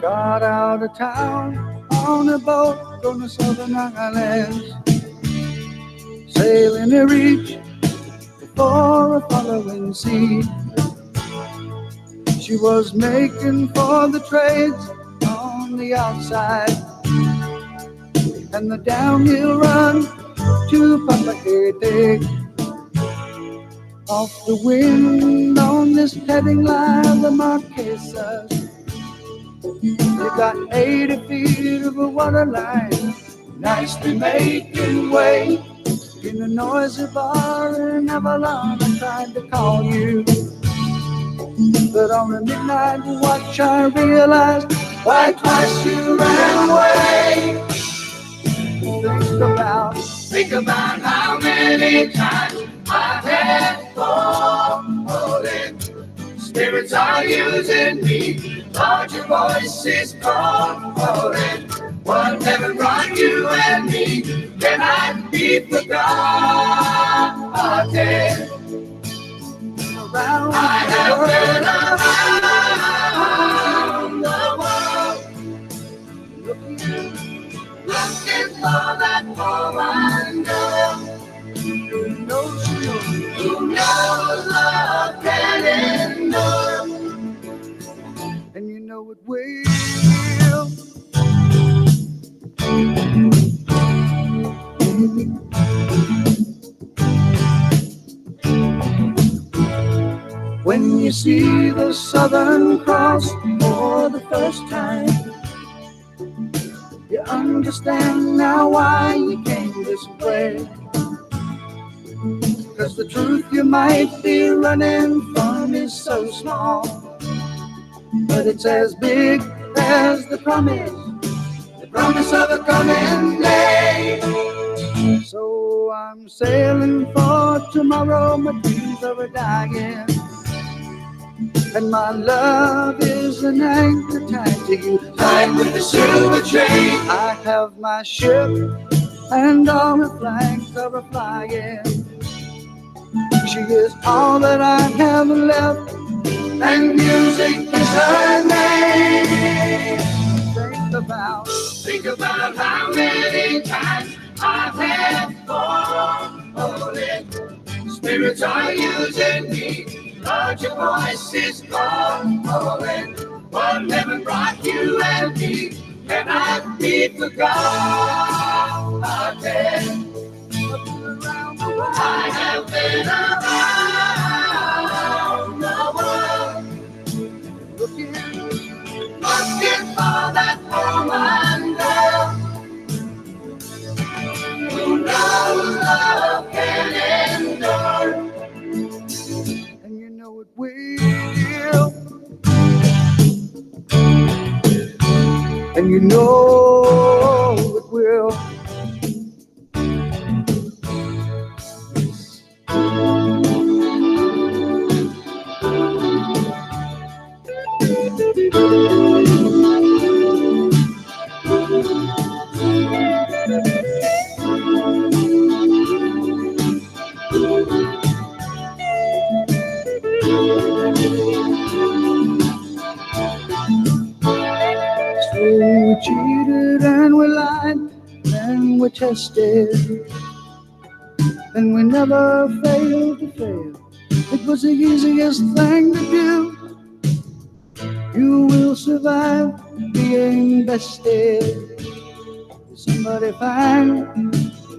got out of town on a boat from the southern islands, sailing to reach for a following sea. She was making for the trades on the outside and the downhill run to Papakete. Off the wind on this heading line, the Marquesas. You got 80 feet of a water line, nicely making way in a noisy bar in Avalon. I tried to call you, but on the midnight watch I realized why twice you ran away. Think about how many times I've had fallen. Spirits are using me, Lord, your voice is calling. What heaven brought you and me cannot be forgotten. I have been around the world, looking for that woman girl who knows love can endure, and you know it will. When you see the Southern Cross for the first time, you understand now why you came this way. 'Cause the truth you might be running from is so small, but it's as big as the promise of a coming day. So I'm sailing for tomorrow, my dreams are dying, and my love is an anchor tied to you, tied with the silver chain. I have my ship and all her flags are flying. She is all that I have left, and music is her name. Think about how many times I've had fallen. Spirits are using me, Lord, your voice is calling. What heaven brought you and me cannot be forgotten. I have been around the world, looking for that woman girl who knows love can endure, and you know it will, and you know it will. So we cheated and we lied and we tested, and we never failed to fail. It was the easiest thing to do. You will survive being bested. Somebody fine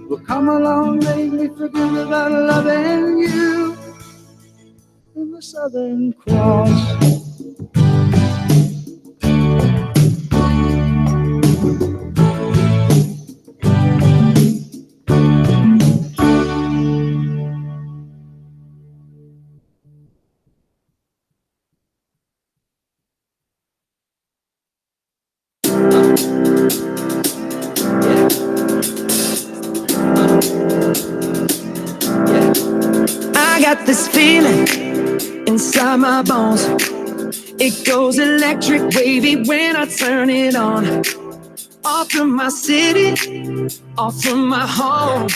will come along, make me forget about loving you. In the Southern Cross. I got this feeling inside my bones. It goes electric wavy when I turn it on. Off from my city, off from my home.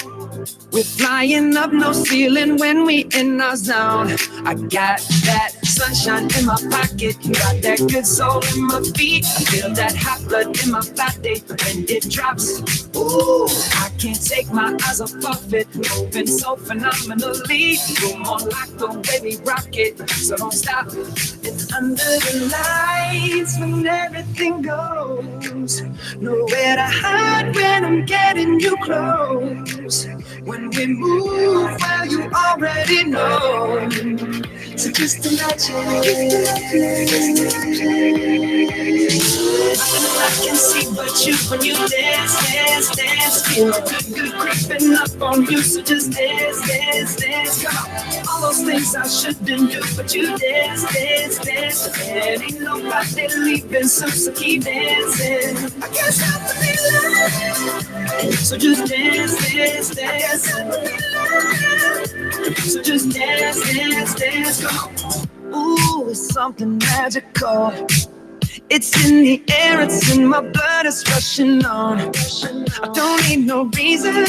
We're flying up no ceiling when we in our zone. I got that sunshine in my pocket, got that good soul in my feet. Feel that hot blood in my body when it drops. Ooh, I can't take my eyes off it, moving so phenomenally. You're more like the way we rock it, so don't stop. It's under the lights when everything goes. Nowhere to hide when I'm getting you close. When we move, well, you already know. So just imagine. I can see but you when you dance, dance, dance. Feel good creeping up on you, so just dance, dance, dance. Come on, all those things I shouldn't do, but you dance, dance, dance. And ain't nobody leaving, so keep dancing. I can't stop the feeling, so just dance, dance, dance. So just dance, dance, dance. Come on. Ooh, it's something magical. It's in the air, it's in my blood, it's rushing on. I don't need no reason,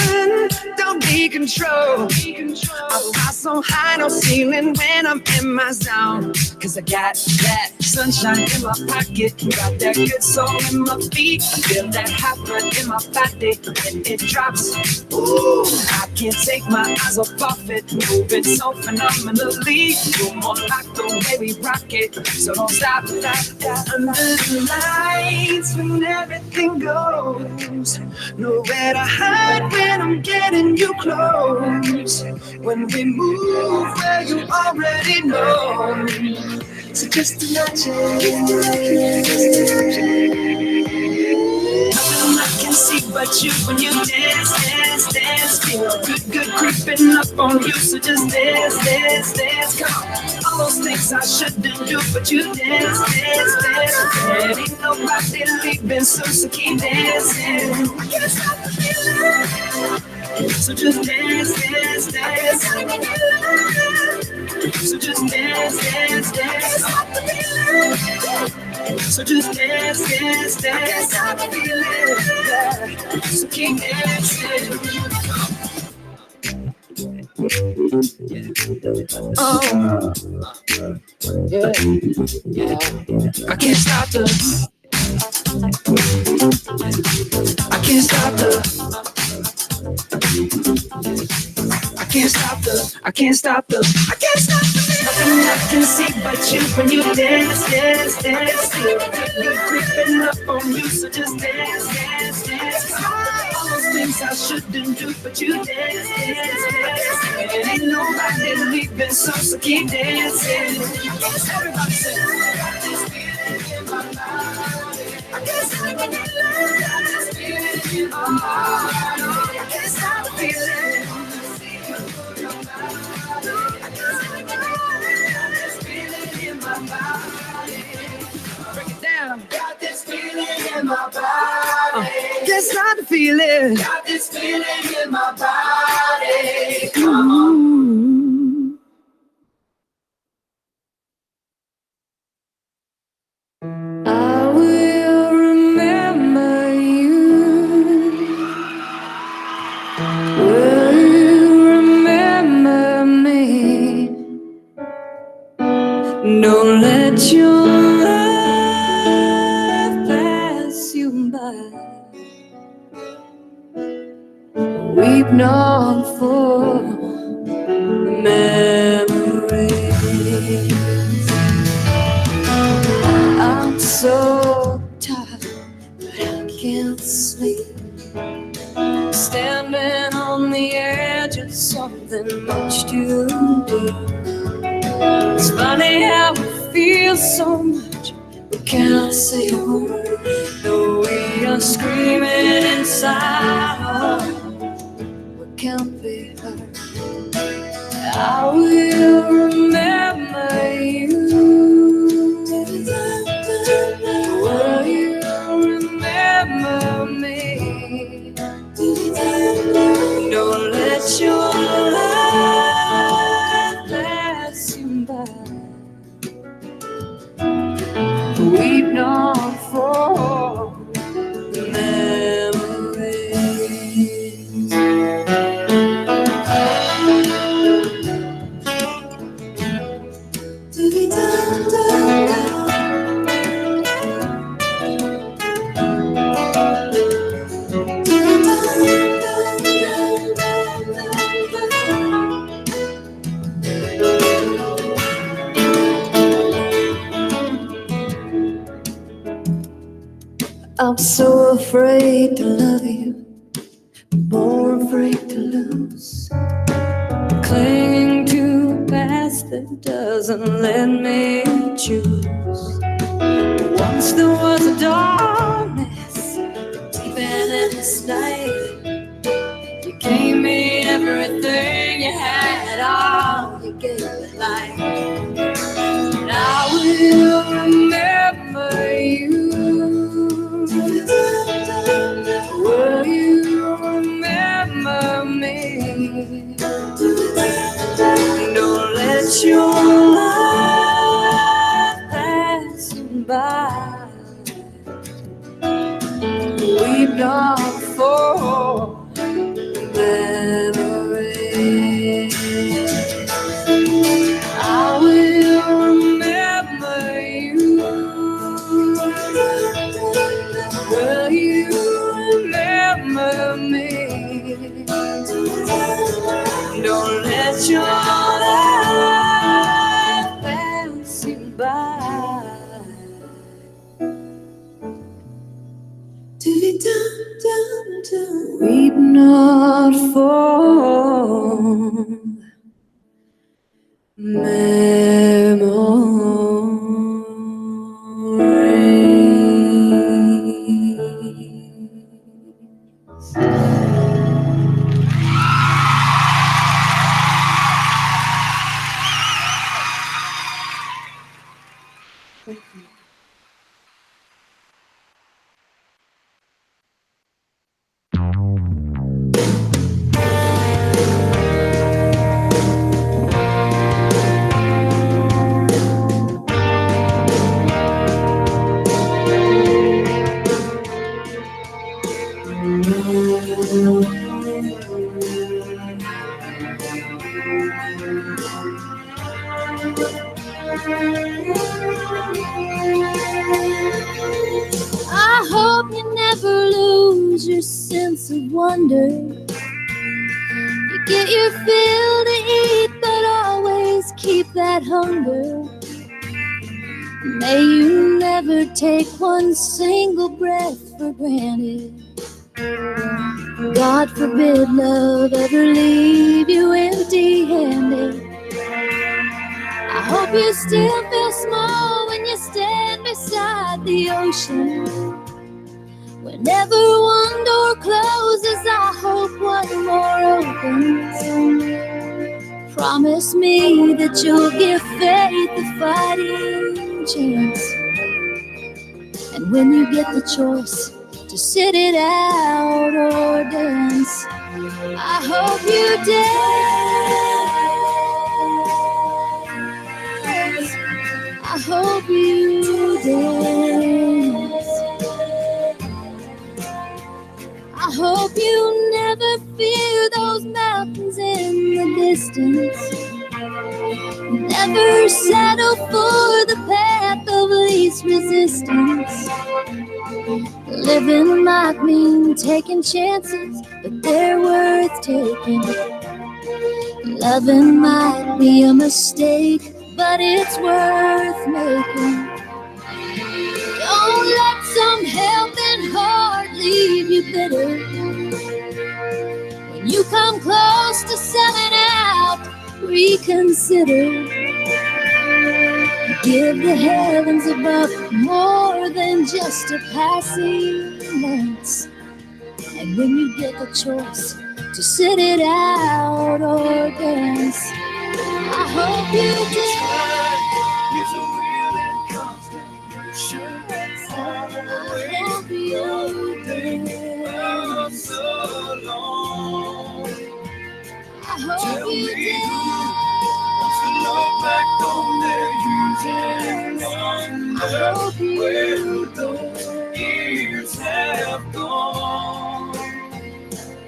don't need control. I fly so high, no ceiling when I'm in my zone. Cause I got that sunshine in my pocket, got that good soul in my feet. I feel that hot blood in my body when it drops. Ooh, I can't take my eyes off it, moving so phenomenally. You're more like the way we rock it, so don't stop. Under the lights when everything goes. Nowhere to hide when I'm getting you close. When we move, well, you already know. So just imagine. Nothing I can see but you when you dance, dance, dance. Feel good creeping up on you, so just dance, dance, dance. Come on. All those things I shouldn't do, but you dance, dance, dance. And ain't nobody leaving, so keep dancing. I can't stop the feeling, so just dance, dance, dance. So just dance, dance, dance. Stop the feeling, so just dance, dance, dance. Stop the feeling, so keep dancing. Oh, yeah, yeah. I can't stop the. I can't stop the. I can't stop the. I can't stop the. I can't stop the. Nothing I can see but you when you dance, dance, dance. Feel good creeping up on you, so just dance, dance, dance. All those things I shouldn't do, but you dance, dance, dance. And ain't nobody leaving, so keep dancing. Everybody say, got this feeling in my body. I can't stop the feeling. Got this feeling in my body. I can't stop the feeling. Got this feeling in my body. Can't stop the feeling. Got this feeling in my body. Come on. I will remember you. Will you remember me? Don't let your love pass you by. Weep not for memories. I'm so tired, but I can't sleep. Standing on the edge of something much too deep. It's funny how we feel so much, but can't say a word. Though we are screaming inside, we can't be heard. I will remember you. Will you remember me? Don't let your life pass you by. Weep not for memories. I'm so afraid to love you, more afraid to lose. Clinging to a past that doesn't let me choose. Once there was a darkness deep in this night. You gave me everything you had, all you gave me life. And I will remember you. Will you remember me? Don't let your life pass by. Weep not for memories. I will remember you. Will you remember me? Don't let your life pass you by. Weep not for I hope you never lose your sense of wonder. You get your fill to eat, but always keep that hunger. May you never take one single breath for granted. God forbid love ever leave you empty-handed. I hope you still feel small when you stand beside the ocean. Whenever one door closes, I hope one more opens. Promise me that you'll give faith a fighting chance. And when you get the choice to sit it out or dance, I hope you dance. I hope you dance. I hope you never fear those mountains in the distance. Never settle for the path of least resistance. Living might mean taking chances, but they're worth taking. Loving might be a mistake, but it's worth making. Don't let some helping heart leave you bitter. When you come close to selling out, reconsider. Give the heavens above more than just a passing glance. And when you get the choice to sit it out or dance, I hope you dance. I hope you dance. I hope you dance. Look back on their years and wonder where those years have gone.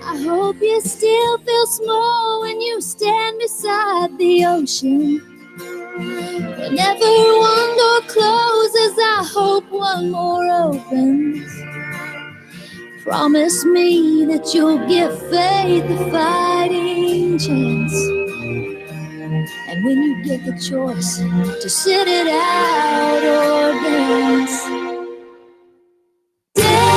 I hope you still feel small when you stand beside the ocean. Whenever one door closes, I hope one more opens. Promise me that you'll give faith a fighting chance. And when you get the choice to sit it out or dance, dance.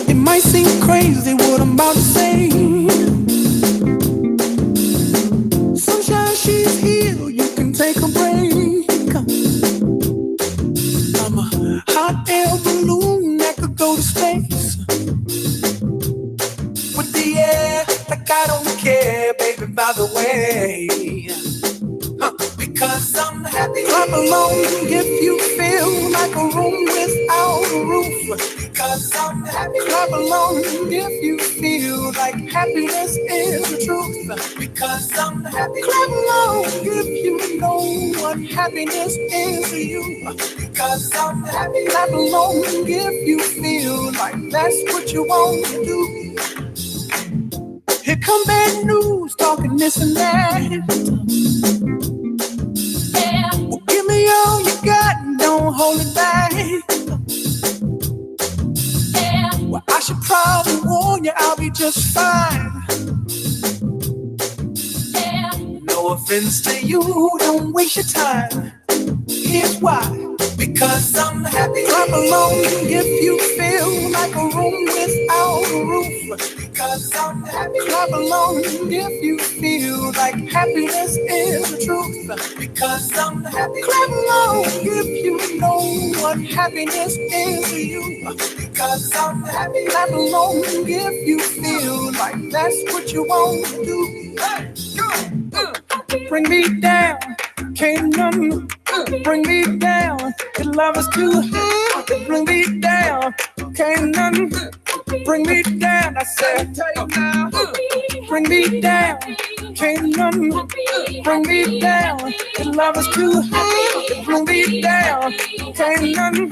It might seem crazy what I'm about to say. Sunshine, she's here, you can take a break. I'm a hot air balloon that could go to space. With the air, like I don't care, baby, by the way. Because I'm happy. Clap along if you feel like a room without a roof. Because I'm happy. Clap along if you feel like happiness is the truth. Because I'm happy. Clap along if you know what happiness is to you. Because I'm happy. Clap along if you feel like that's what you want to do. Here come bad news, talking this and that. Well, give me all you got and don't hold it back. Well, I should probably warn you, I'll be just fine. No offense to you, don't waste your time. Here's why. Because I'm happy. Clap along if you feel like a room without a roof. Because I'm happy. Clap along if you feel like happiness is the truth. Because I'm happy. Clap along if you know what happiness is to you. Because I'm happy. Clap along if you feel like that's what you want to do. Hey, go. Bring me down, can't none bring me down. Your love is too high to bring me down. Can't none bring me down. I said, now, bring me down. Can't none bring me down. Your love is too high to bring me down. Can't none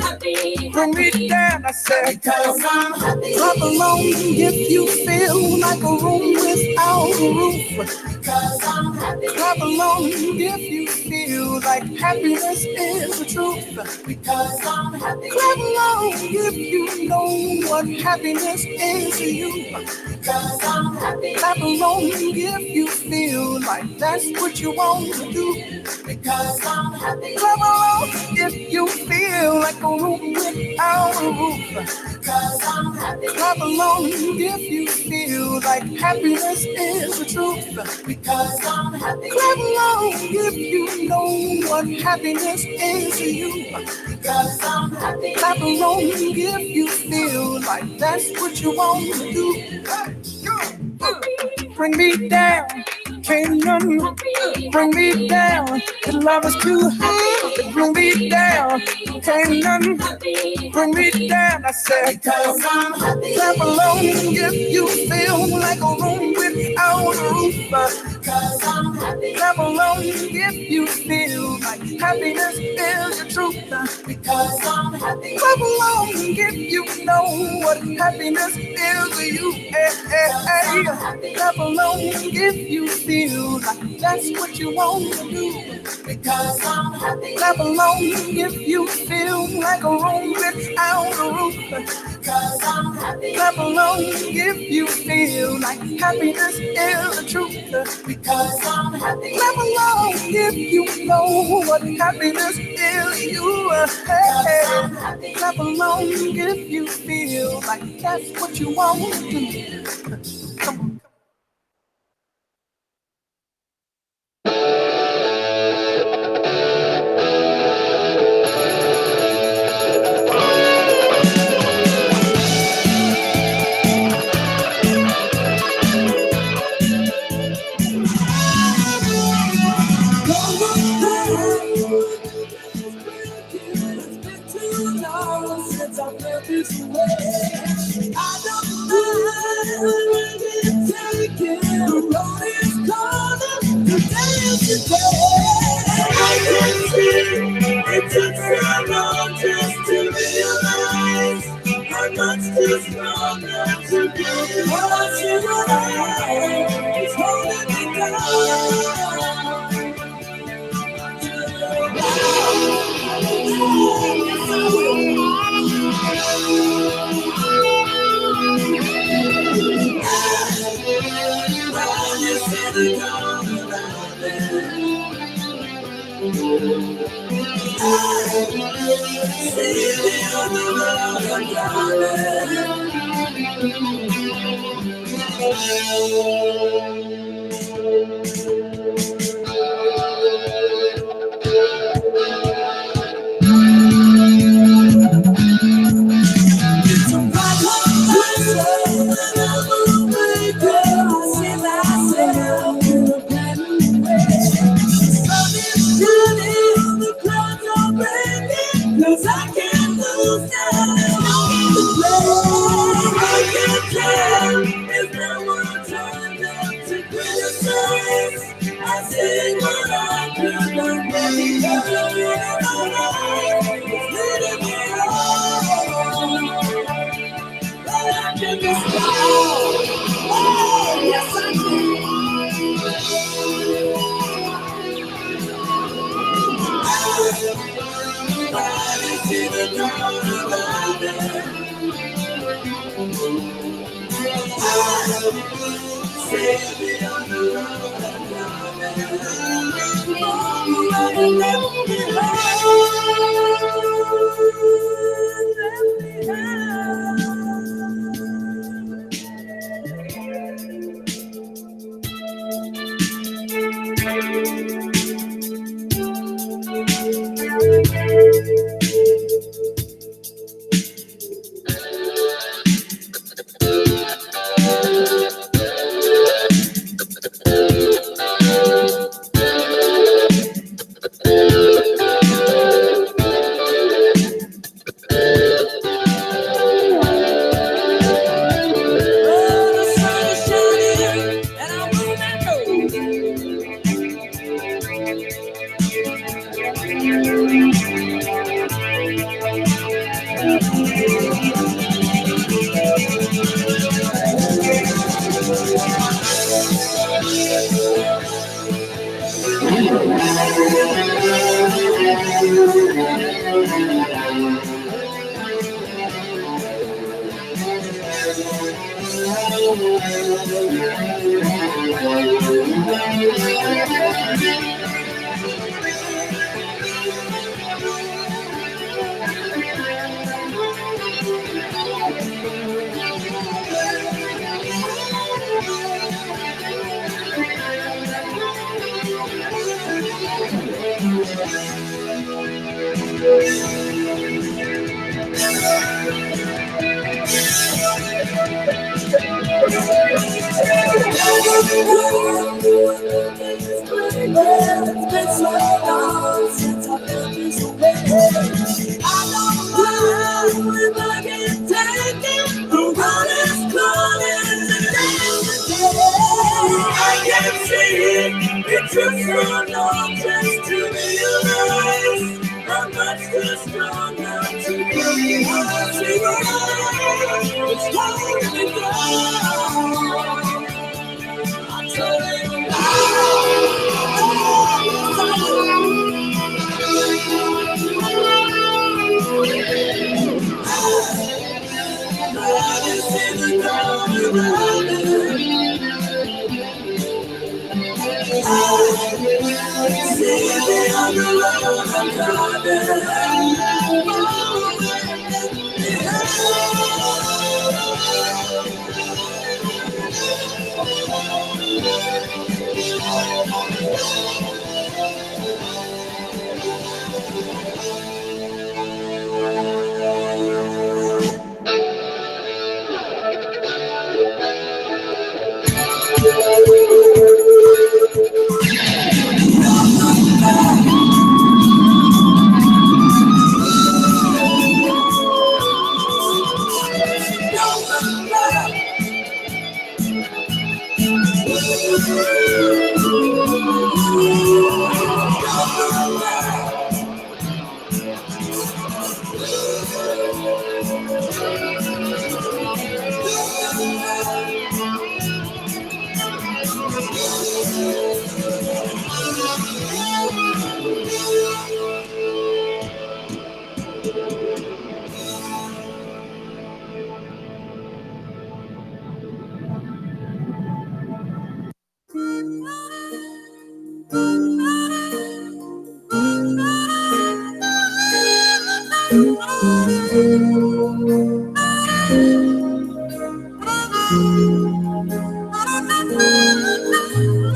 bring me down. I said, because I'm happy. Clap along if you feel like a room without a roof. Because I'm happy. Clap along if you feel like happiness is the truth. Because I'm happy. Clap along if you know what happiness is to you. Because I'm happy. Clap along if you feel like that's what you want to do. Because I'm happy. Clap along if you feel like a room without a roof. Because I'm happy. Clap along if you feel like happiness is the truth. Because I'm happy. Clap along if you know what happiness is to you. Because I'm happy. Clap along if you feel like that's what you want to do. Hey, go. Bring me down, can't none bring me down. Your love is too high to bring me down. Can't none bring me down. I said, because I'm happy. Clap along if you feel like a room without a roof. Because I'm happy. Clap along if you feel like happiness is the truth. Because I'm happy. Clap along if you know what happiness is to you. Clap along if you feel like that's what you want to do. Because I'm happy. Clap along if you feel like a room without a roof. Because I'm happy. Clap along if you feel like happiness is the truth. Because I'm happy. Clap along if you know what happiness is to you. Hey, clap along if you feel like that's what you want to do. Come on. Since I felt this way, I don't mind when it's taken. The road is calling, today is the day. I can see it took so long just to realize I'm much too strong not to be. What you like is holding me down.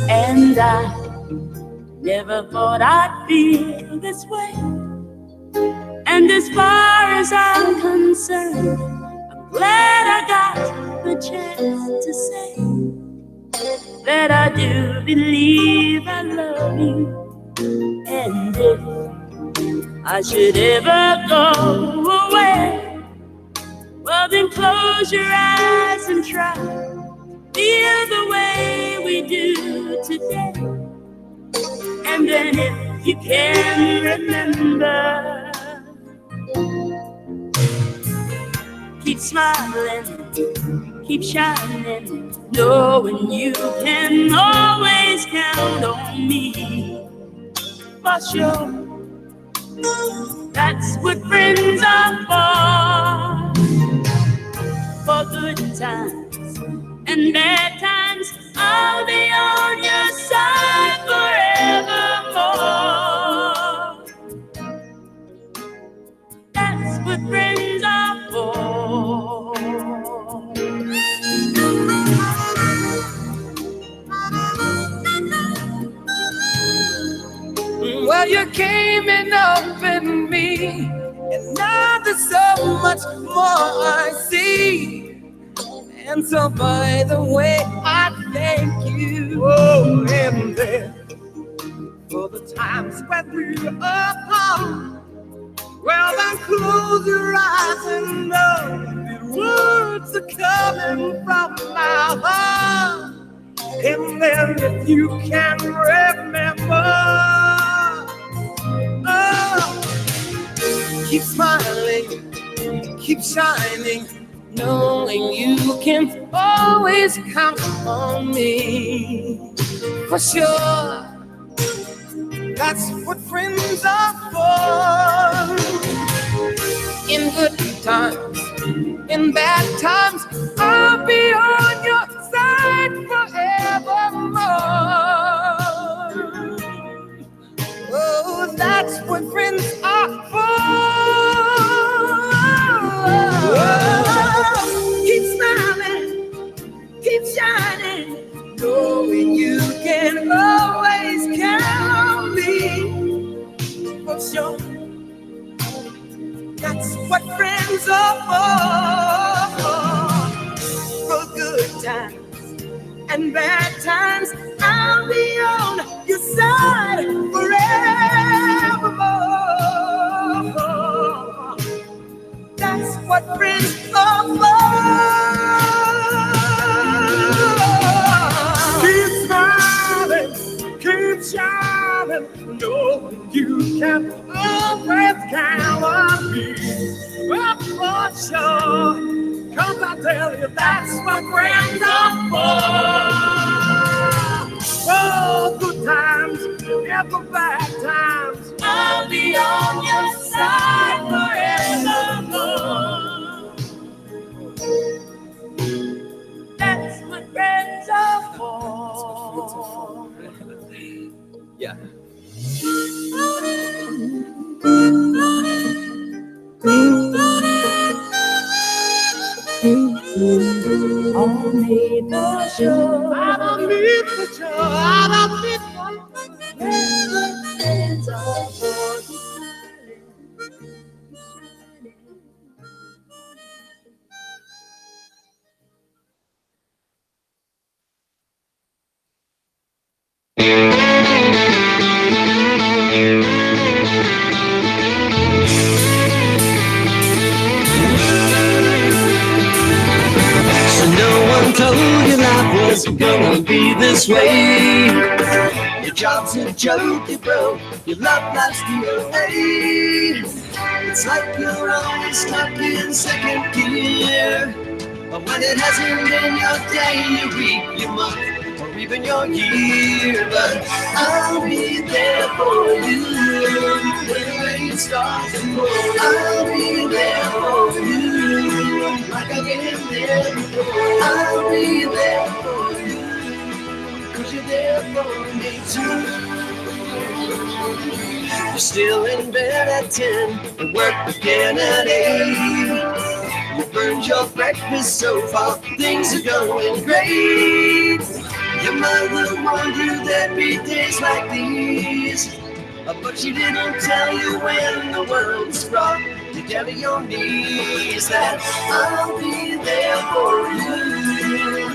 And I never thought I'd feel this way. And as far as I'm concerned, I'm glad I got the chance to say that I do believe I love you. And if I should ever go away, well then close your eyes and try, feel the way we do today. And then if you can remember, keep smiling, keep shining, knowing you can always count on me. For sure, that's what friends are for good times and bad times. I'll be on your side forevermore. That's what friends are for. Well, you came in up in me, and now there's so much more I see. And so by the way, I thank you. Oh, and then for the times when we are apart, well, then close your eyes and know the words are coming from my heart. And then if you can remember, oh, keep smiling, keep shining, knowing you can always count on me. For sure, that's what friends are for. In good times, in bad times, I'll be on your side forevermore. Oh, that's what friends are for. Oh, keep smiling, keep shining, knowing you can always count on me. For sure, that's what friends are for good times and bad times. I'll be on your side forevermore. That's what friends are for. Keep smiling, keep shining, knowing you can always count on me. For sure, 'cause I tell you that's what friends are for. Oh, good times, never bad times. I'll be on your side forevermore. That's what friends are for. Yeah. Only the shore. I don't need the shore. I don't need the friends are for. So no one told you life was gonna be this way. Your job's a joke, you broke. Your love life's the way. It's like you're always stuck in second gear. But when it hasn't been your day, your week, your month, or even your year. But I'll be there for you when the rain starts to pour. I'll be there for you like I've been there before. I'll be there for you 'cause you're there for me too. You're still in bed at 10 and work again at 8. You burned your breakfast so far, things are going great. Your mother warned you there'd be days like these, but she didn't tell you when the world's rough, you're down to your knees. That I'll be there for you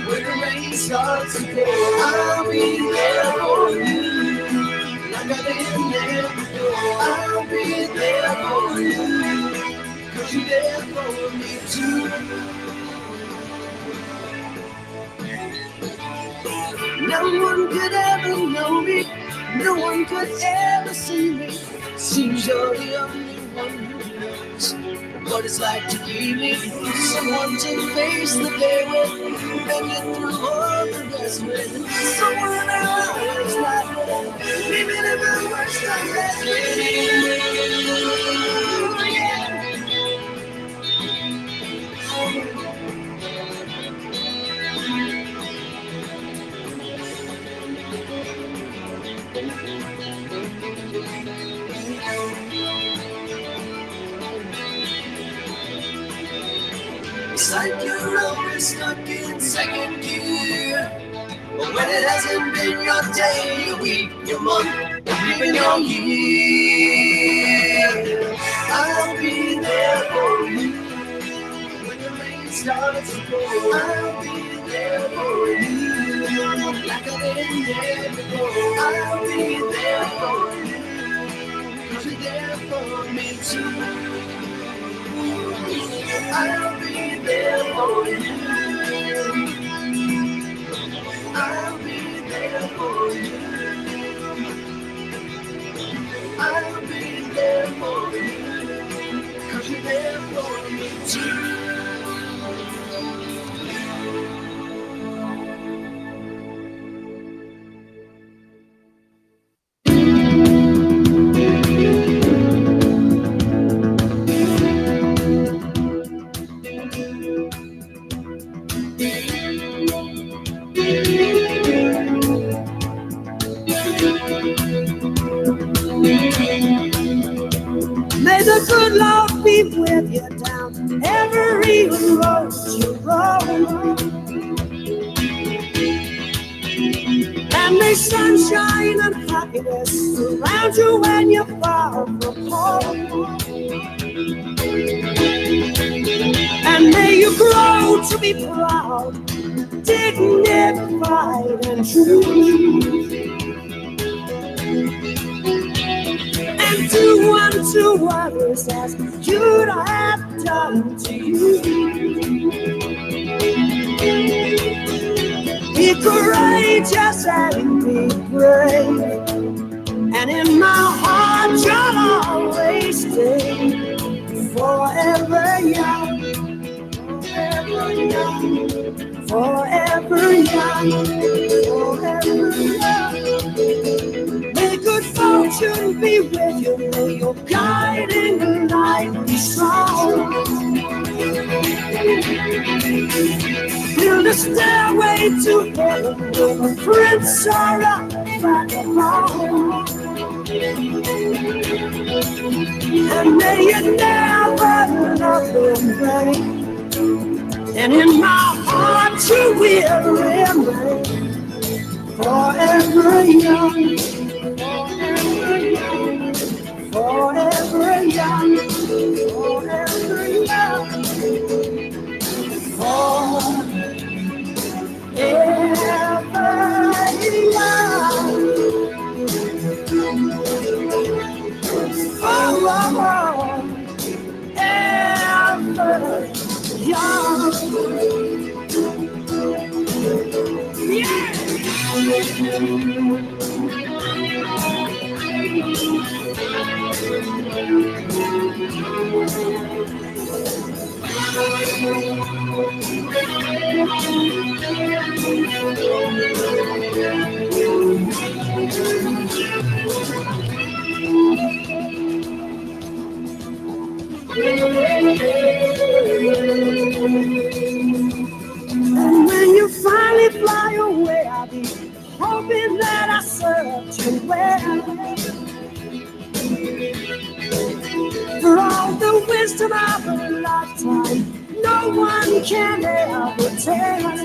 when the rain starts to pour. I'll be there for you like I've been there before. I'll be there for you 'cause you're there for me too. No one could ever know me, no one could ever see me. Seems you're the only one who knows what it's like to be me. Someone to face the day with, make it through all the rest with. Someone I always like, even if the worst times has been. Yeah. It's like you're always stuck in second gear. But when it hasn't been your day, your week, your month, or even your year, I'll be there for you when the rain starts to pour. I'll be there for you like I've been there before. I'll be there for you 'cause you're there for me too. I'll be there for you. I'll be there for you. I'll be there for you 'cause you're there for me too. May the good Lord be with you down every road you roll. And may sunshine and happiness surround you when you're far from home. And may you grow to be proud, dignified and true. And do unto others as you'd have done to you. Be courageous and be brave, and in my heart you'll always stay forever young, forever young. forever young, forever young. May good fortune be with you, may your guiding light be strong. Build a stairway to heaven with a prince or a vagabond. And may you never love in vain. And in my heart you will remain forever young, forever young, forever young, forever young, And when you finally fly away, I'll be hoping that I served you well. For all the wisdom of a lifetime, no one can ever tell.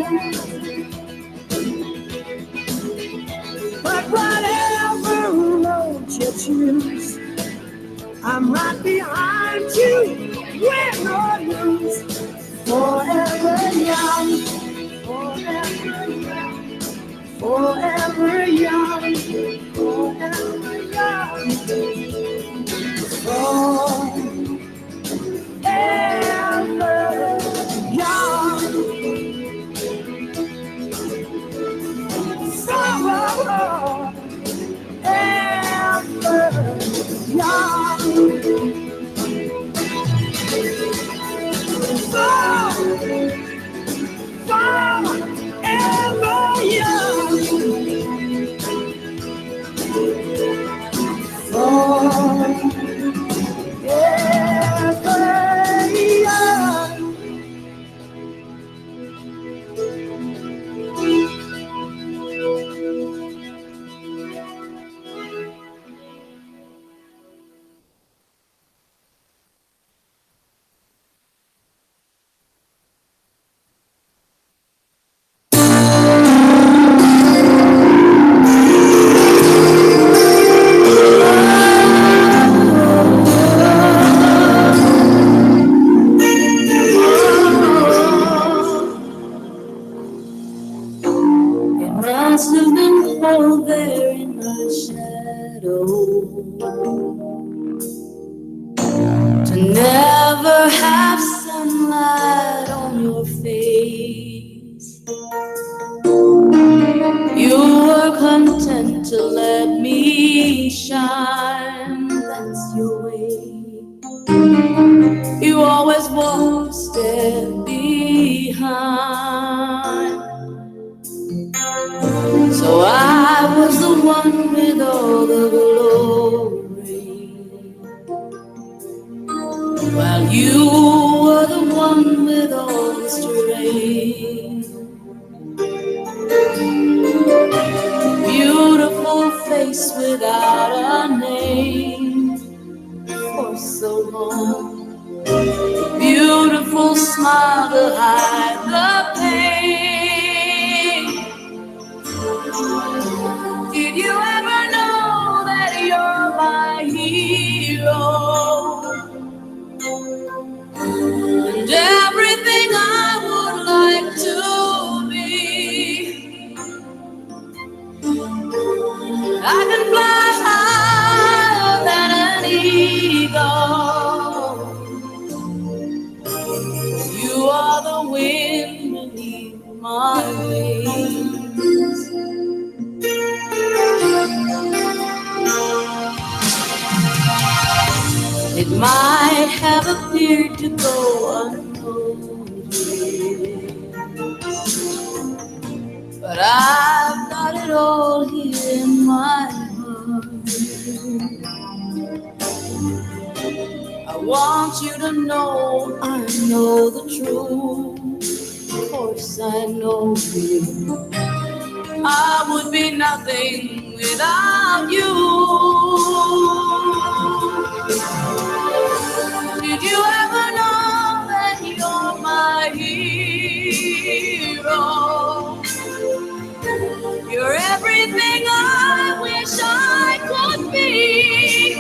But whatever road you choose, I'm right behind you, win or lose. Forever young, forever young, forever young, forever young, forever young, forever young. Never have sunlight on your face. You were content to let me shine. That's your way. You always walk a step behind. So I was the one with all the glory, while you were the one with all the strength. Beautiful face without a name for so long. Beautiful smile to hide the pain. Did you ever know that you're my hero? And everything I would like to be. I can fly higher than an eagle. You are the wind beneath my wings. It might have appeared to go unnoticed, you to know I know the truth. Of course I know you. I would be nothing without you. Did you ever know that you're my hero? You're everything I wish I could be.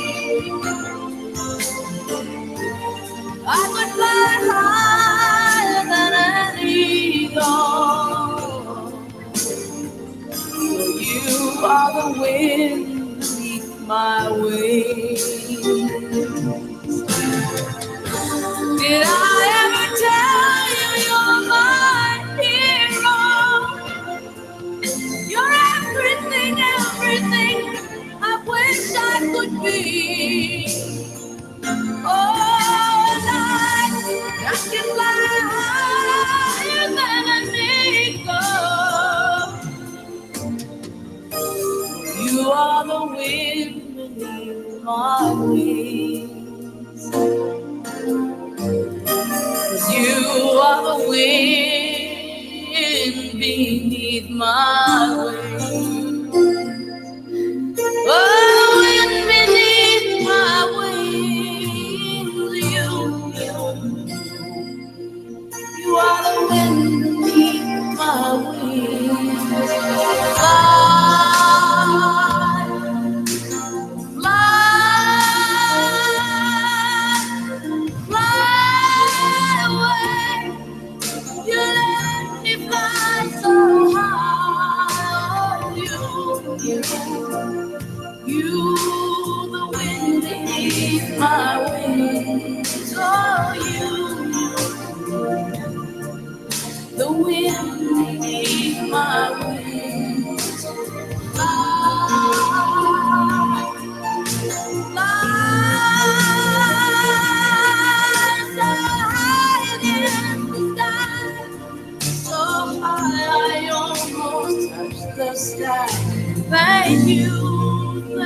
I could fly higher than an eagle. You are the wind beneath my wings. Did I ever tell you you're my hero? You're everything, everything I wish I could be. Oh, and I can fly higher than an eagle. You are the wind beneath my wings. You are the wind beneath my wings. Oh, wind beneath my wings. You are the wind beneath my wings. Fly away. You let me fly so high. You, the wind beneath my wings. Oh, the wind beneath my wings. The sky. Thank you,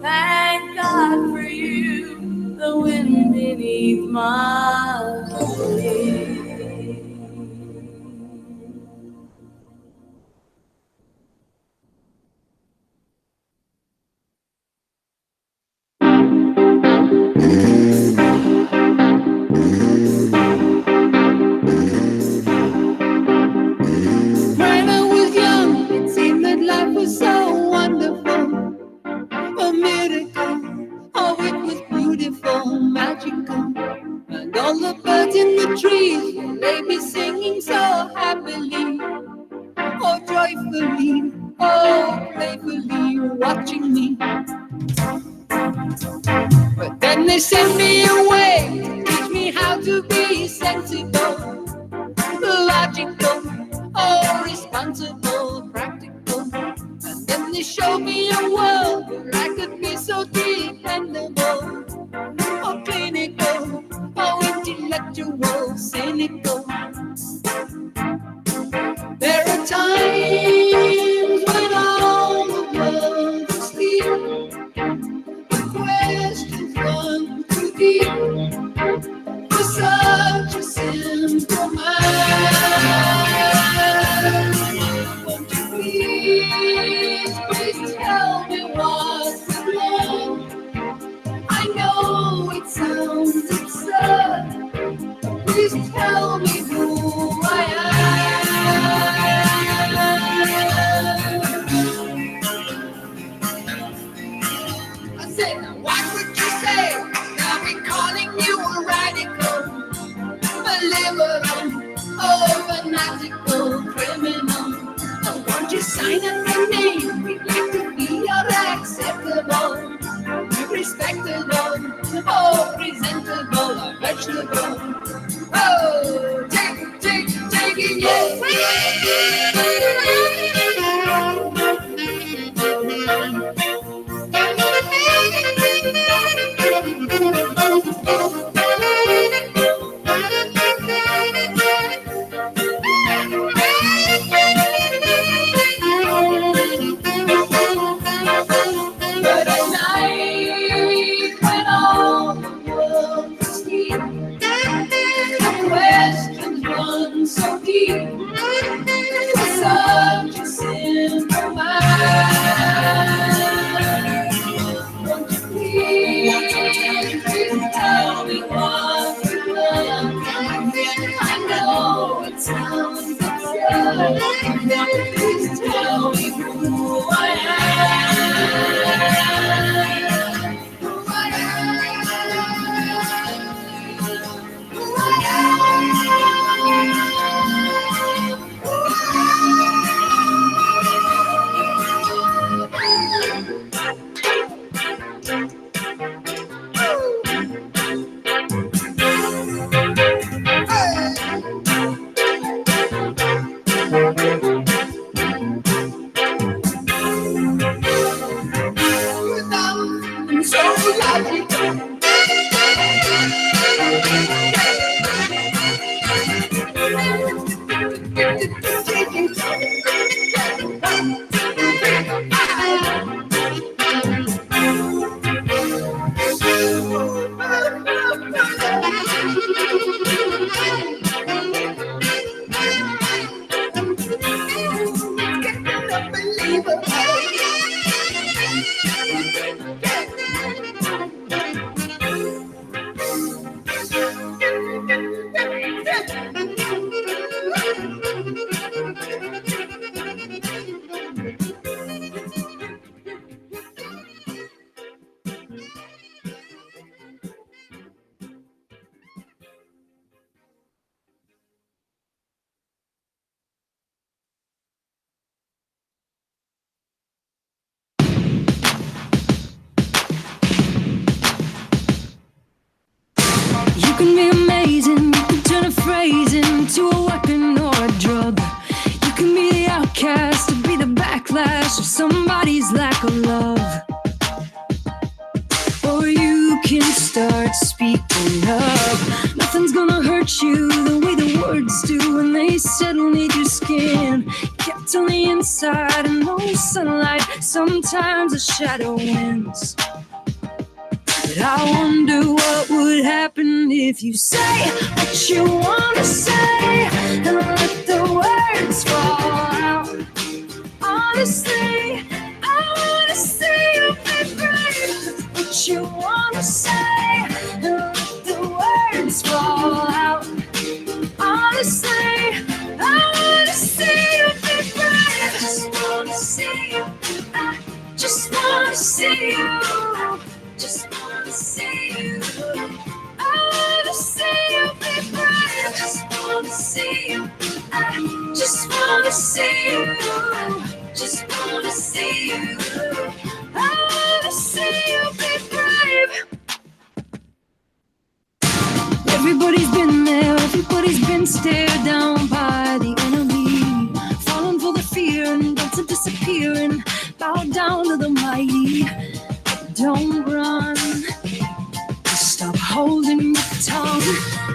thank God for you, the wind beneath my wings. When I was young, it seemed that life was so wonderful, a miracle. Oh, it was beautiful, magical, and all the birds in the trees, they be singing so happily, oh joyfully, oh playfully, watching me. But then they sent me away to teach me how to be sensible, logical, oh responsible, practical. And then they showed me a world where I could be so dependable, oh clinical, oh intellectual, cynical. There are times when all the world is clear, the questions run too deep for such a simple mind. Won't you please tell me what's wrong? I know it sounds absurd. Please tell me who I am. I said, now what would you say? Now we're calling you a radical, a liberal, oh, fanatical criminal. Oh, won't you sign up your name? We'd like to be your acceptable, respectable, oh, presentable, or vegetable. Oh, take it, yeah. But at night, when all the world so deep, subjects in my mind. Won't you please tell me what you love? I know it sounds absurd. Please tell me who I am. Who I I'm so lucky. You can be amazing, you can turn a phrase into a weapon or a drug. You can be the outcast or be the backlash of somebody's lack of love. Or you can start speaking up. Nothing's gonna hurt you the way the words do when they settle near your skin. Kept on the inside and no sunlight, sometimes a shadow wins. But I wonder what would happen if you say what you want to say and let the words fall out. Honestly, I want to see you be brave. What you want to say and let the words fall out. Honestly, I want to see you be brave. Just want to see you. I just want to see you. Just want to see you. I want to see you be brave. Just want to see you. I just want to see you. Just want to see you. I want to see you be brave. Everybody's been there. Everybody's been stared down by the enemy. Falling for the fear and about to disappear and bow down to the mighty. Don't run, stop holding your tongue.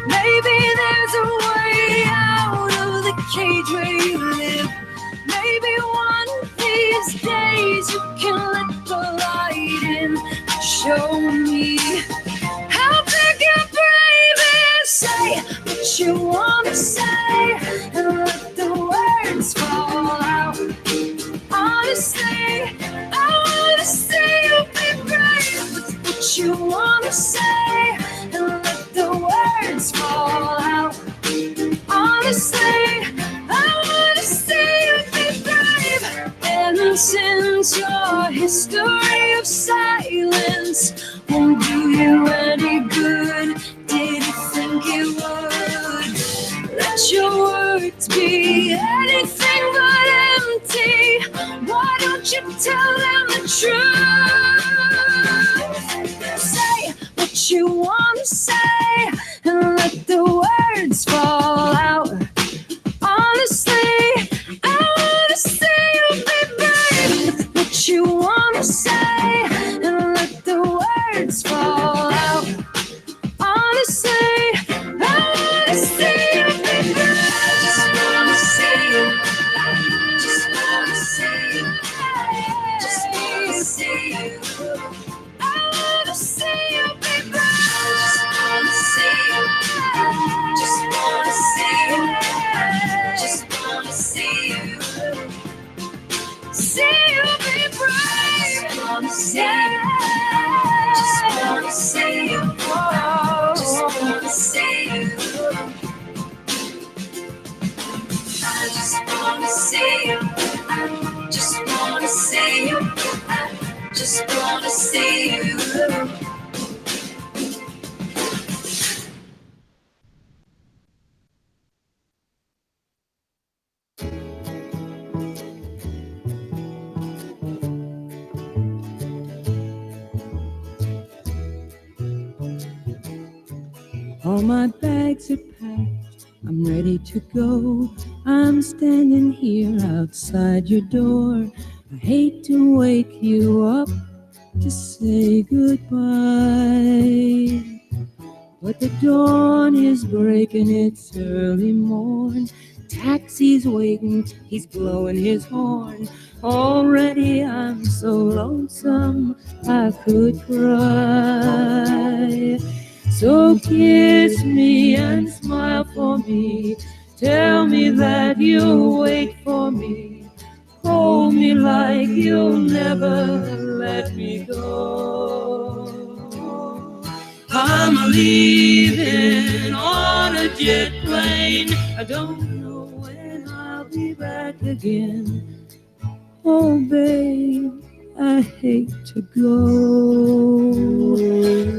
Maybe there's a way out of the cage where you live. Maybe one of these days you can let the light in. Show me how big your brave is. Say what you want to say and let the words fall out. Honestly, I want to see you be brave. What you want to say and let the words fall out. Honestly, I want to see you be brave. And since your history of silence won't do you any good, did you think it would? Let your words be anything but empty. Why don't you tell them the truth? Say what you want to say and let the words fall out. Honestly, I want to see you be brave. What you want to say and let the words fall out. Honestly, I want to see you be brave. Just want to see you. Just want to see you. Just want to see you. I want to see you be brave. Just want to see you. Just want to see you. just wanna see you. All my bags are packed, I'm ready to go. I'm standing here outside your door. I hate to wake you up to say goodbye, but the dawn is breaking, it's early morn. Taxi's waiting, he's blowing his horn. Already I'm so lonesome I could cry. So kiss me and smile for me. Tell me that you'll wait for me. Hold me like you'll never let me go. I'm leaving on a jet plane. I don't know when I'll be back again. Oh, babe, I hate to go.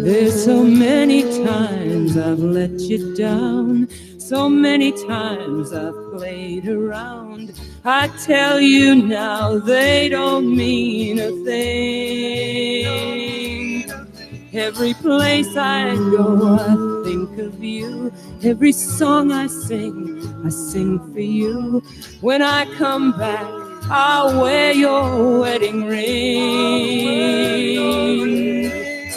There's so many times I've let you down. So many times I've played around. I tell you now, they don't mean a thing. Every place I go, I think of you. Every song I sing for you. When I come back, I'll wear your wedding ring.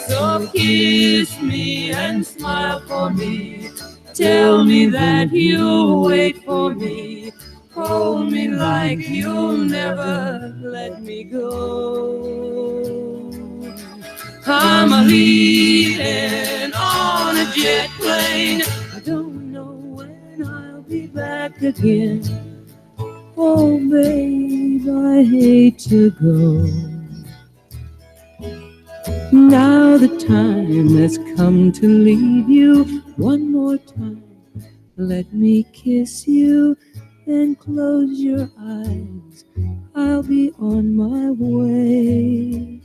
So kiss me and smile for me. Tell me that you'll wait for me. Hold me like you'll never let me go. I'm leaving on a jet plane. I don't know when I'll be back again. Oh, babe, I hate to go. Now the time has come to leave you. One more time, let me kiss you. Then close your eyes, I'll be on my way.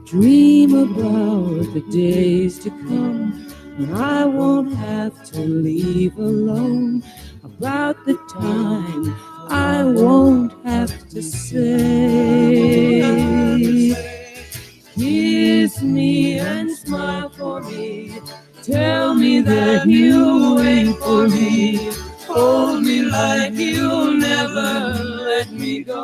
Dream about the days to come when I won't have to leave alone. About the time I won't have to say. Kiss me and smile for me. Tell me that you'll wait for me. Hold me like you'll never let me go.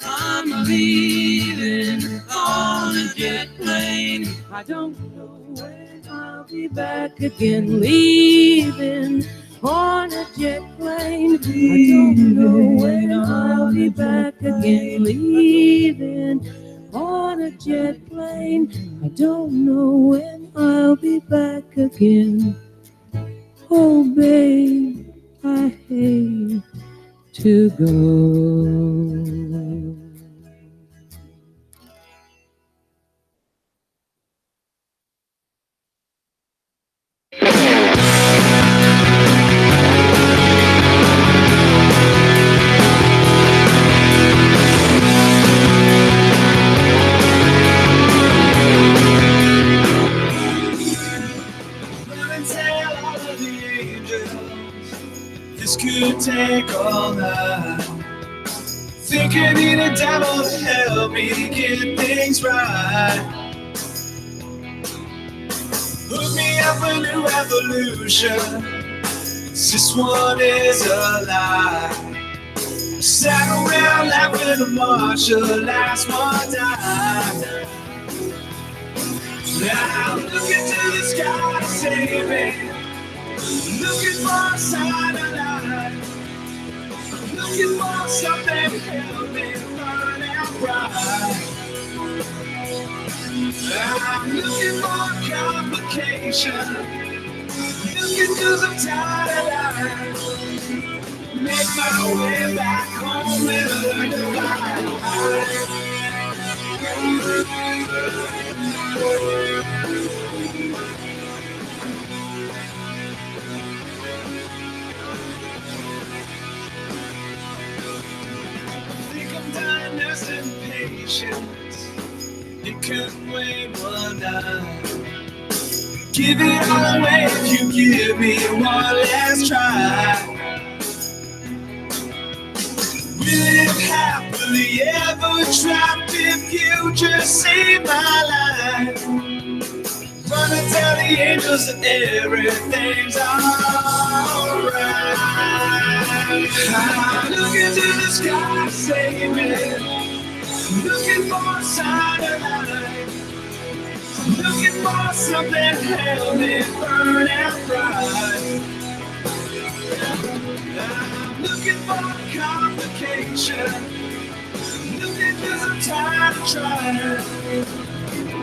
I'm leaving on a jet plane. I don't know when I'll be back again. Leaving on a jet plane. I don't know when I'll be back again. Leaving on a jet plane. I don't know when I'll be back again. Oh, babe, I hate to go. This could take all night. Think I need a devil to help me get things right. Hook me up a new revolution. This one is a lie. I sat around laughing to Marshall last one time. Now I'm looking to the sky to save me. Looking for a sign of life. Looking for something to help me burn out bright. I'm looking for complication. Looking 'cause I'm tired of life. Make my way back home and learn to fly. patience. It couldn't wait one night. Give it all away if you give me one last try. We live happily ever trapped if you just save my life. Wanna tell the angels that everything's alright. I'm looking to the sky, save me. Looking for a sign of light. Looking for something healthy, burn and bright. I'm looking for complication. Looking 'cause I'm tired of trying.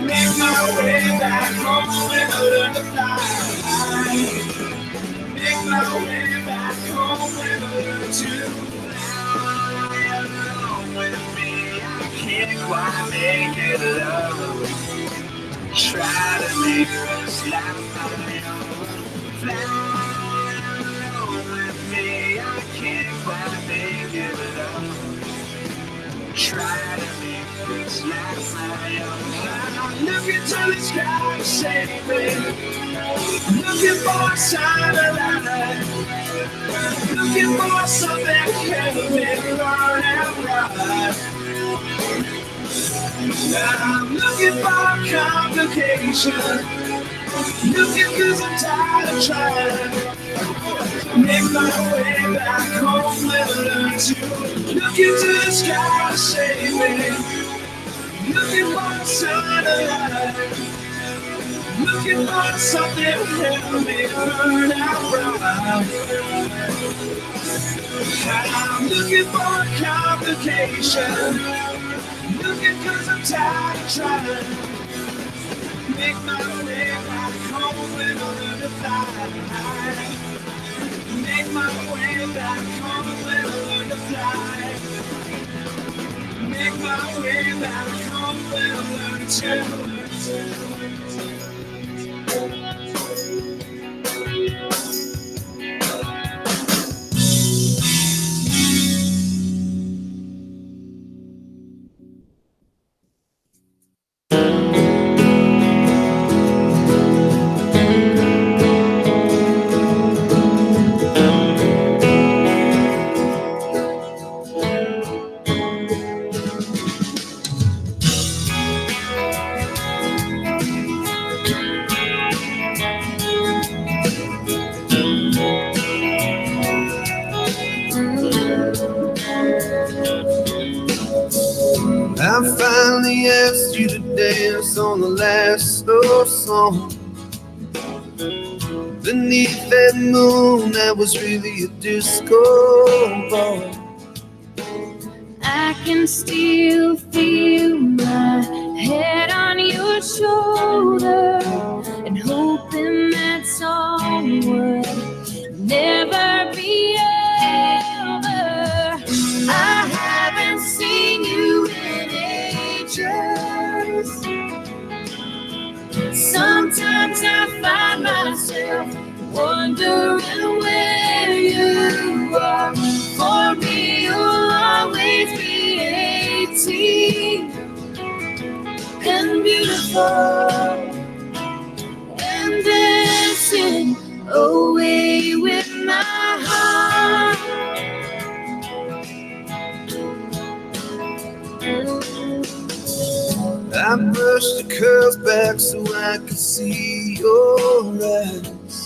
Make my way back home and learn to fly. Make my way back home and learn to fly. Along with me, I can't quite make it alone. Try to make this life my own. Fly along with me, I can't quite make it alone. Try to make this life my own. I'm looking to the sky to save me. Looking for a sign of light. Looking for something heavy, burn and bright. I'm looking for complication. Looking 'cause I'm tired of trying. Make my way back home and learn to look into the sky to save me. Looking for a sign of light. Looking for something heavy, burn out bright. I'm looking for complication. Looking 'cause I'm tired of trying. Make my way back home and learn to fly. Make my way back home and learn to fly. Make my way back home and learn to. I finally asked you to dance on the last slow song. Beneath that moon, that was really a disco ball. I can still feel my head on your shoulder and hoping that song would never be over. I haven't seen you in ages. Sometimes I find myself wondering where you are. For me, you'll always be 18 and beautiful and dancing away with my heart. I brushed the curls back so I could see your eyes.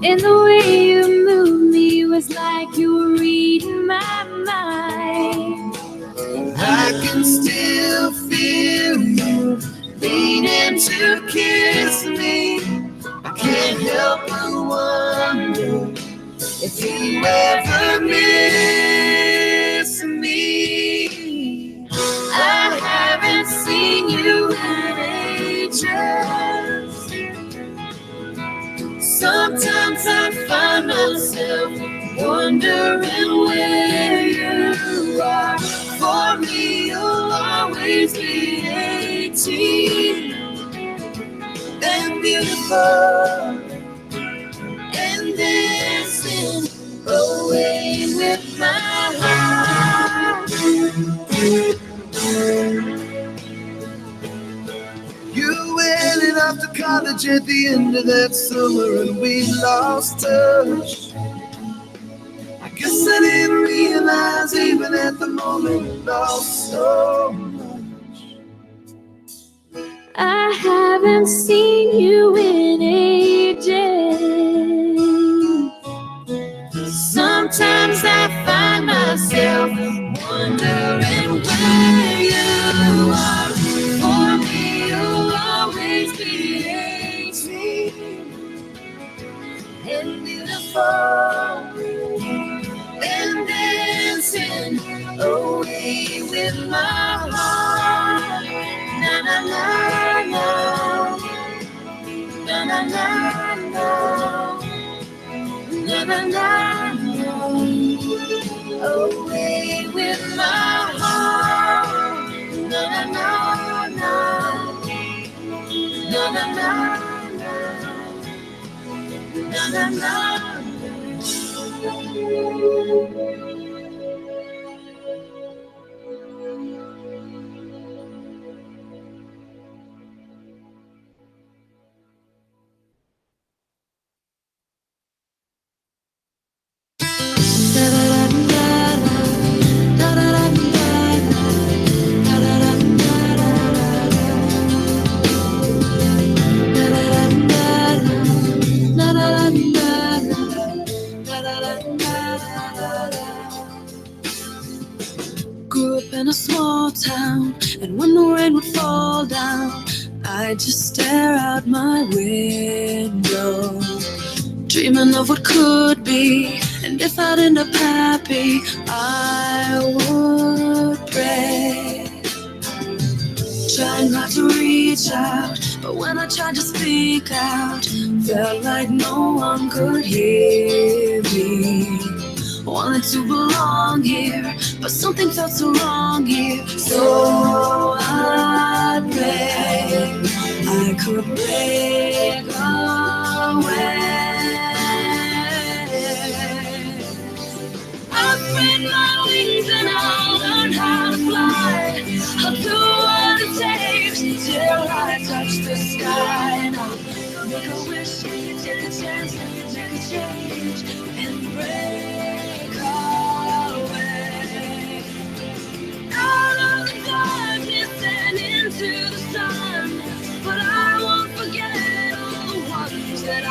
And the way you moved me was like you were reading my mind. I can still feel you leaning to kiss me. I can't help but wonder if you ever miss me. I haven't seen you in ages. Sometimes I find myself wondering where you are. For me, you'll always be 18 and beautiful and dancing away with my heart. college at the end of that summer and we lost touch. I guess I didn't realize even at the moment we lost so much. I haven't seen you in ages. Sometimes I find myself wondering where you are. For me, you'll always be 18 and beautiful and dancing away with my heart. Na na na na, na na na na, na na na na, away with my heart. Na na na na, na na na na, na na na. Grew up in a small town, and when the rain would fall down, I'd just stare out my window, dreaming of what could be. And if I'd end up happy, I would pray, trying not to reach out. But when I tried to speak out, felt like no one could hear me. Wanted to belong here, but something felt so wrong here. So I prayed I could break away. I'll spread my wings and I'll learn how to fly. I'll do what it takes till I touch the sky. And I'll make a wish, take a chance, make a change, and break away. Out of the darkness and into the sun. But I won't forget all the ones that I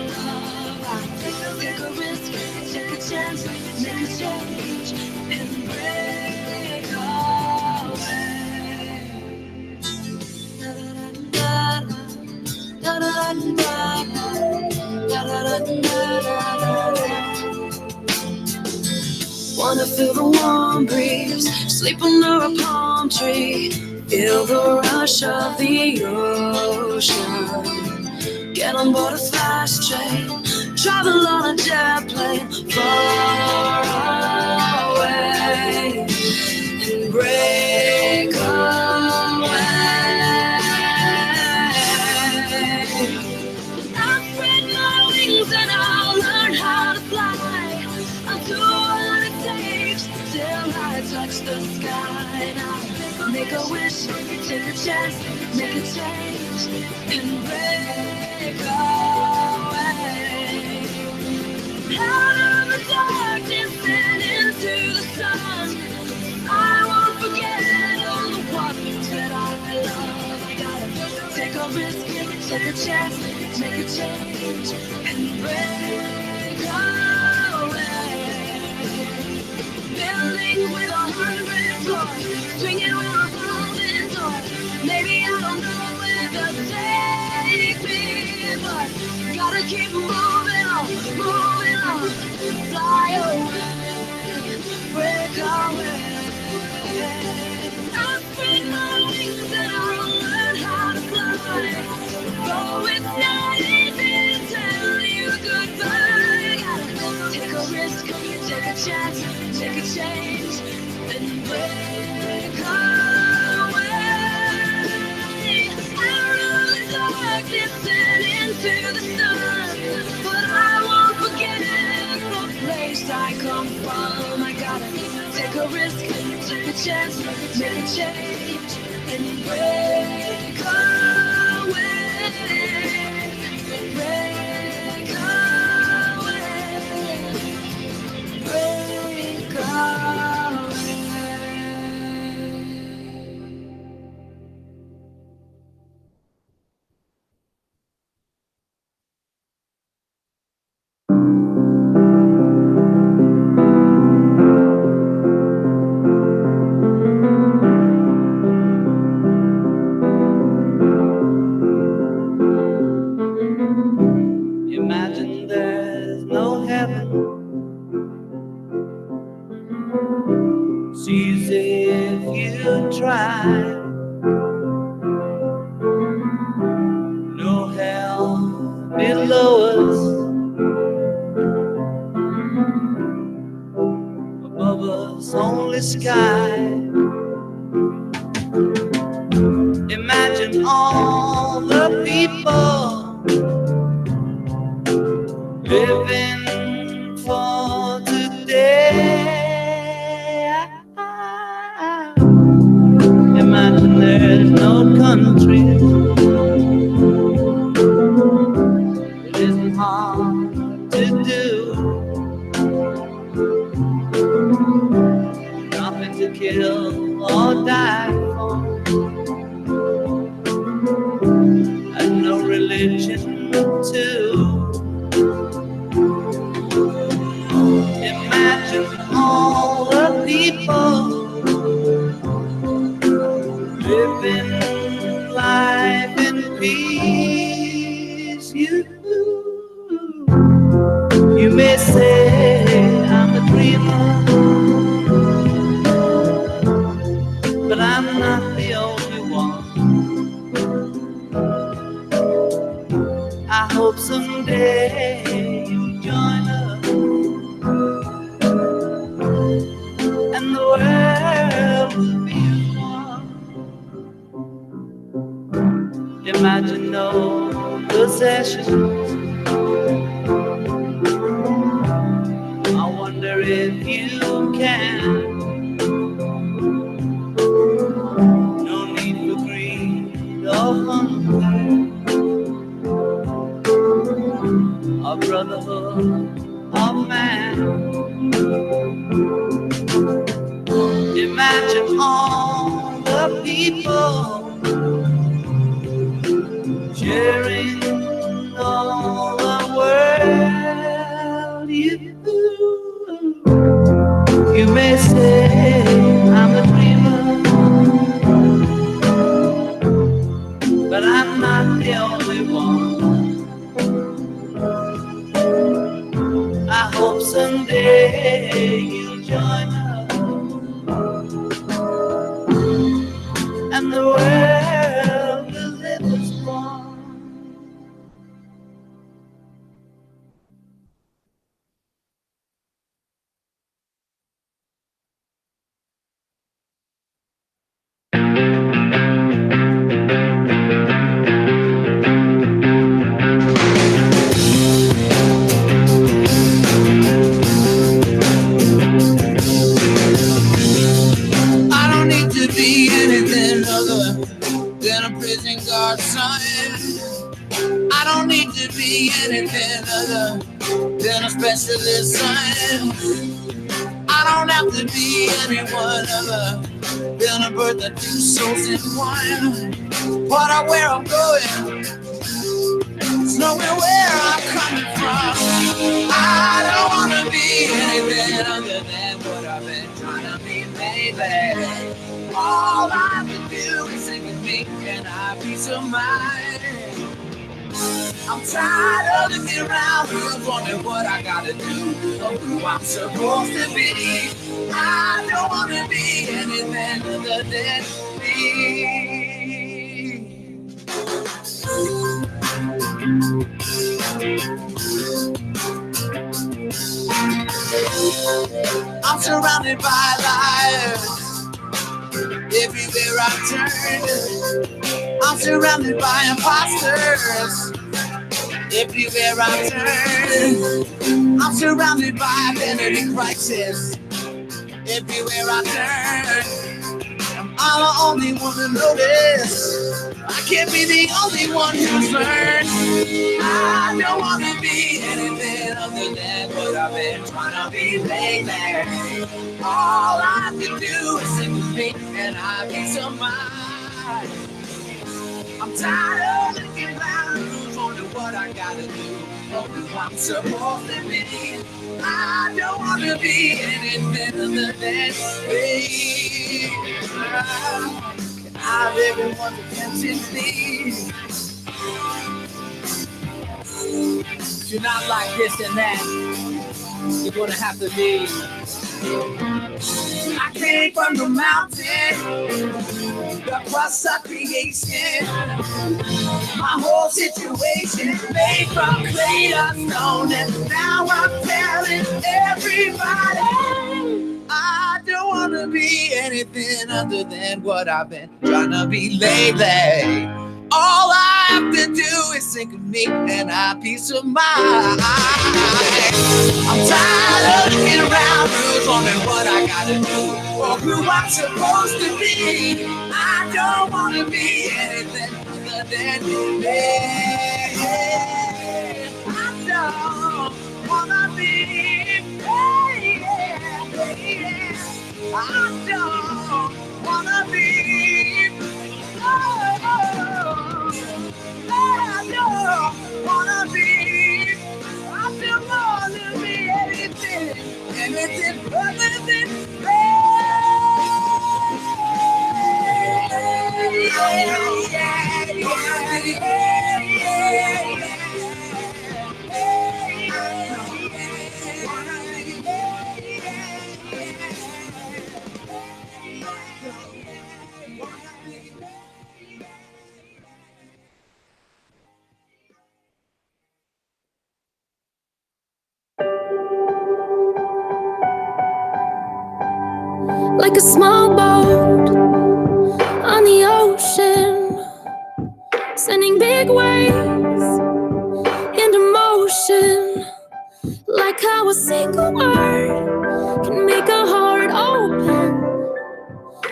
love. I'll take a risk, take a chance, make a change, and break away. Da da da da da da da da. Wanna feel the warm breeze, sleep under a palm tree, feel the rush of the ocean. Get on board a fast train, travel on a jet plane far away, and break away. I'll spread my wings and I'll learn how to fly. I'll do what it takes till I touch the sky. And I'll make a wish, take a chance, make a change, and break away. Out of the darkness and into the sun. I won't forget all the ones that I love. I gotta take a risk, take a chance, make a change, and break away. Building with 100 floors, swinging with a folding door. Maybe I don't know where to take me, but gotta keep moving on, fly away, break away. I'll spread my wings and I'll learn how to fly. Though it's not easy to tell you goodbye, gotta take a risk, take a chance, take a change, and break away. Out of the darkness and into the sun. But I won't forget the place I come from. I gotta take a risk, take a chance, make a change, and break away. Imagine there's no heaven. It's easy if you try. No hell below us. Above us only sky. Imagine all the people living for today. Imagine there's no countries. It isn't hard to do. Nothing to kill or die for. And no religion too. Imagine all the people living life in peace. You may say I'm a dreamer, but I'm not the only one. I hope someday you'll join us and the world will be one. Imagine no possessions. I wonder if you can. No need for greed or hunger. A brotherhood of man. Imagine all the people sharing all the world. You may say I'm a dreamer, but I'm not the only one. I hope someday you'll join us and the world will live as one. I don't need to be anything other than a specialist son. I don't have to be anyone other than a bird that two souls in one. What I where I'm going, it's nowhere where I'm coming from. I don't want to be anything other than what I've been trying to be lately. All I can do is sing with me and I peace of mind. I'm tired of looking around, wondering what I gotta do, or who I'm supposed to be. I don't wanna be anything other than me. I'm surrounded by liars everywhere I turn. I'm surrounded by imposters everywhere I turn. I'm surrounded by identity crisis everywhere I turn. I'm the only one to notice. I can't be the only one who's learned. I don't want to be anything other than what I've been trying to be lately. All I can do is sing with me and I be some mind. I'm tired of looking around, wondering what I gotta do, or who I'm supposed to be. I don't want to be anything other than me. I live in one's attention, please. you're not like this and that, you're gonna have to leave. I came from the mountain, the crust of creation. My whole situation made from clay to stone, and now I'm telling everybody I don't wanna be anything other than what I've been trying to be lately. All I have to do is think of me and have peace of mind. I'm tired of looking around, who's wondering what I gotta do or who I'm supposed to be. I don't wanna be anything other than me. I don't wanna be. I don't wanna be. I don't wanna be. I don't wanna be anything other than Like a small boat on the ocean, sending big waves into motion. Like how a single word can make a heart open.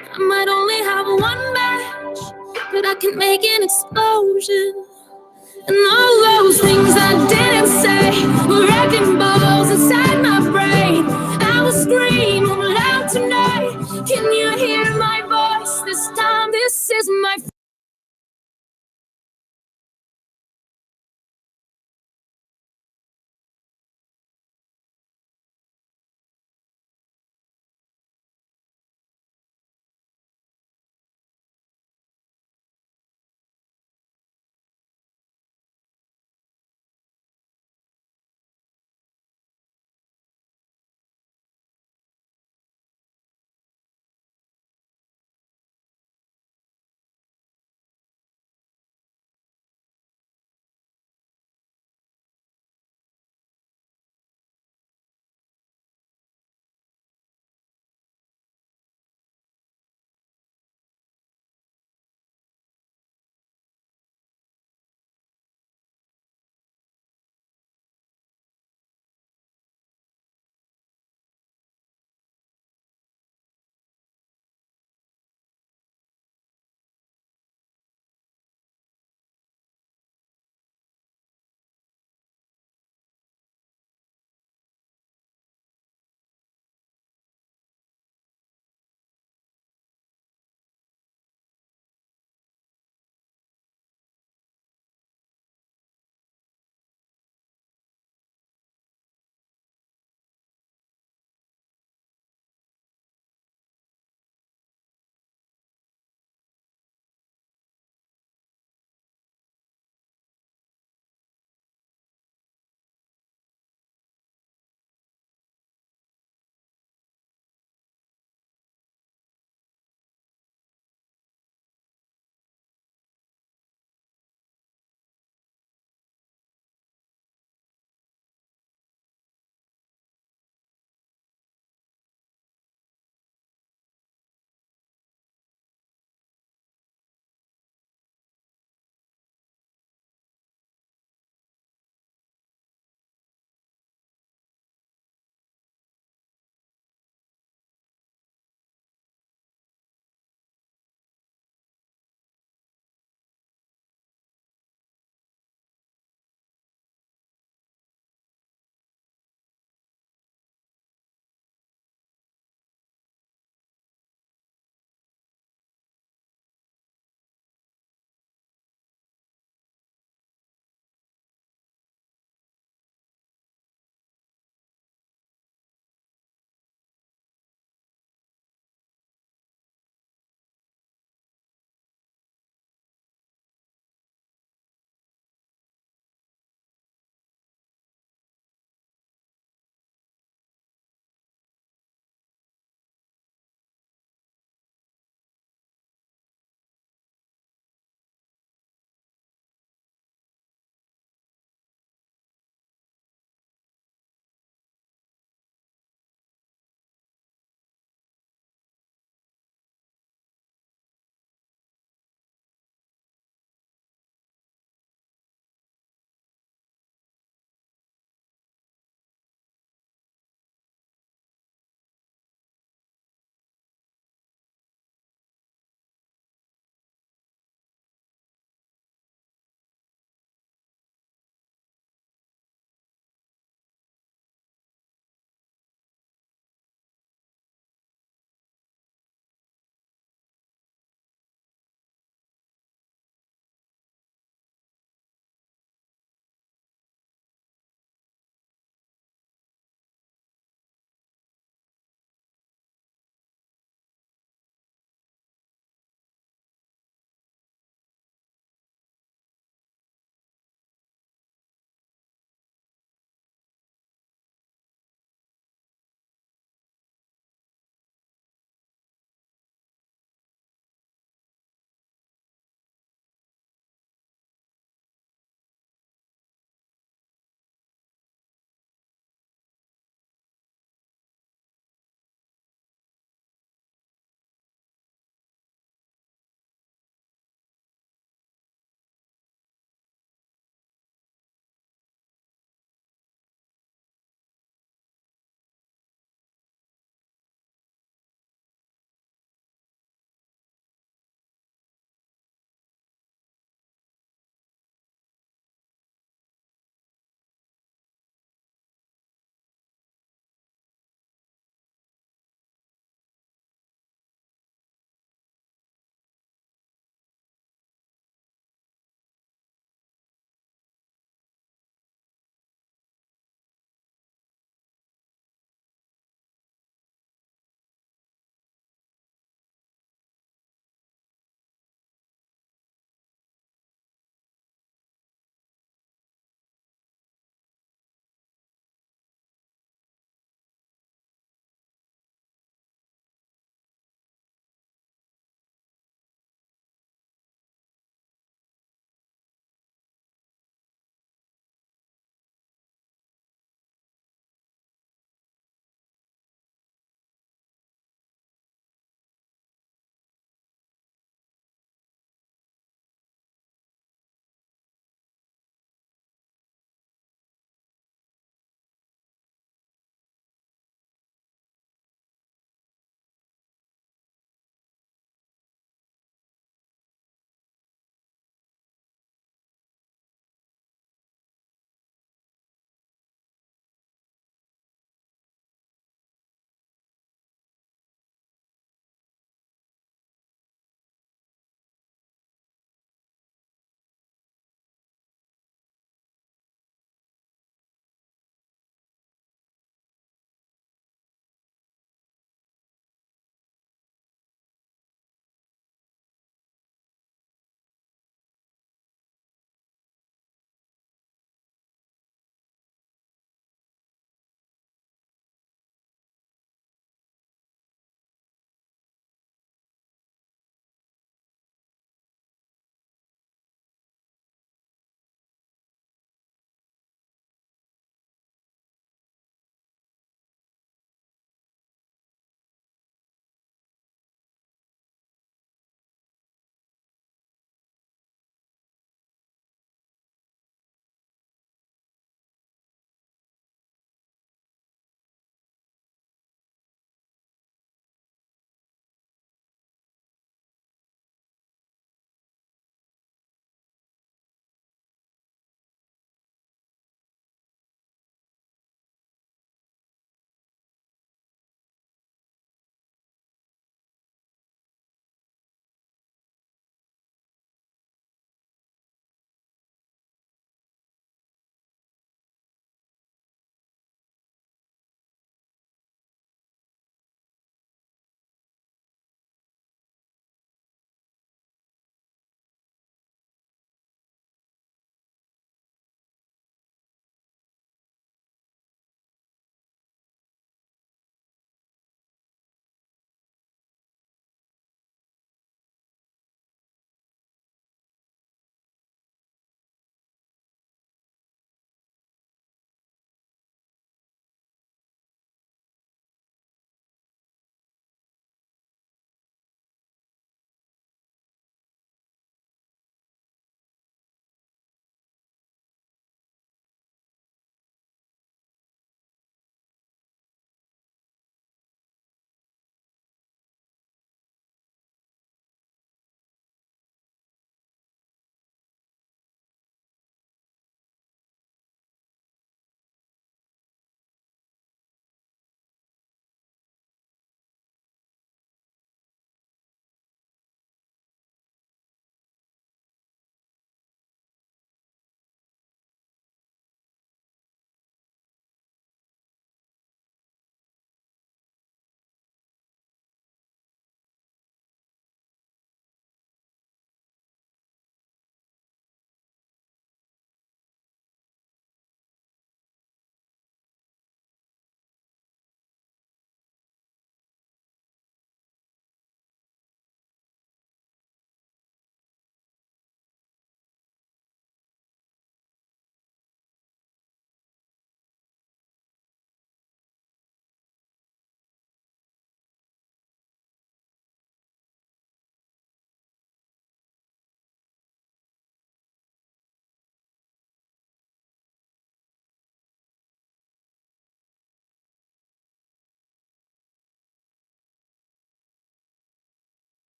I might only have one match, but I can make an explosion. And all those things I didn't say were wrecking balls inside my brain. I will scream loud tonight. Can you hear my voice this time? This is my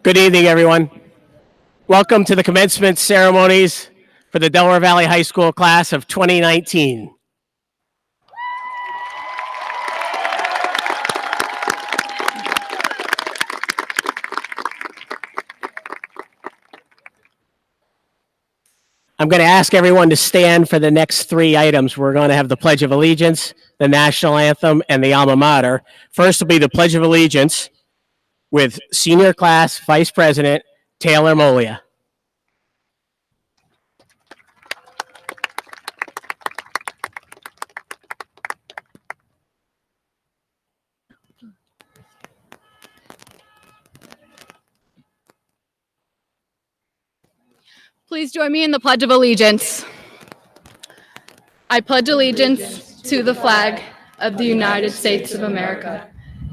Good evening, everyone. Welcome to the commencement ceremonies for the Delaware Valley High School class of 2019. I'm going to ask everyone to stand for the next three items. We're going to have the Pledge of Allegiance, the National Anthem, and the Alma Mater. First will be the Pledge of Allegiance with Senior Class Vice President Taylor Molia. Please join me in the Pledge of Allegiance. I pledge allegiance to the flag of the United States of America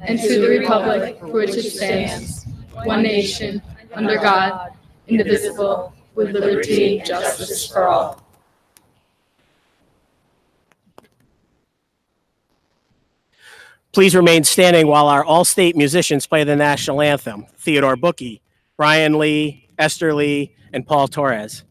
and to the republic for which it stands, one nation, under God, indivisible, with liberty and justice for all. Please remain standing while our all-state musicians play the national anthem. Theodore Bookey, Brian Lee, Esther Lee, and Paul Torres.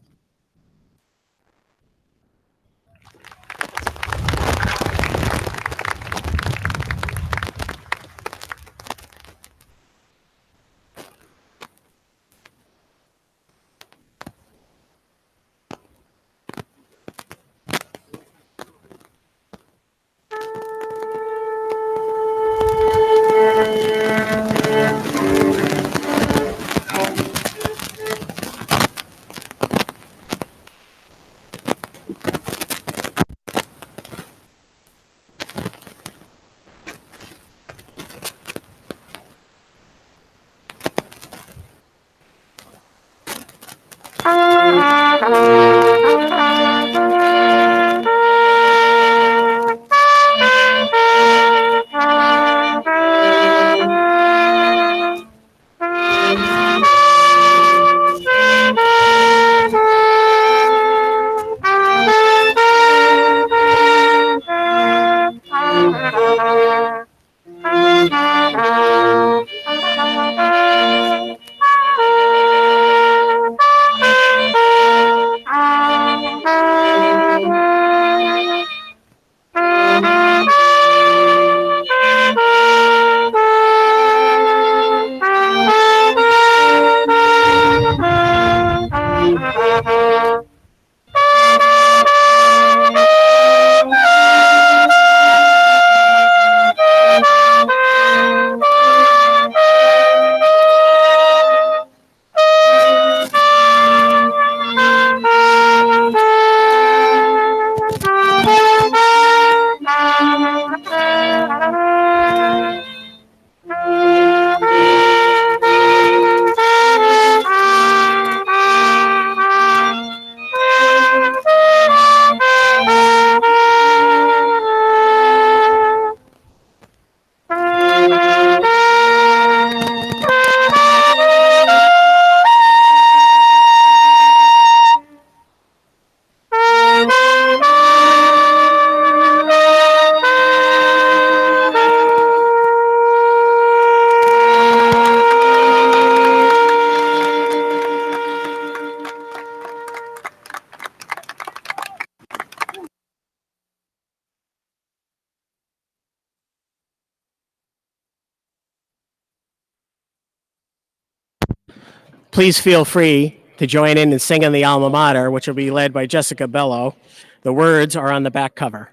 Please feel free to join in and sing in the Alma Mater, which will be led by Jessica Bello. The words are on the back cover.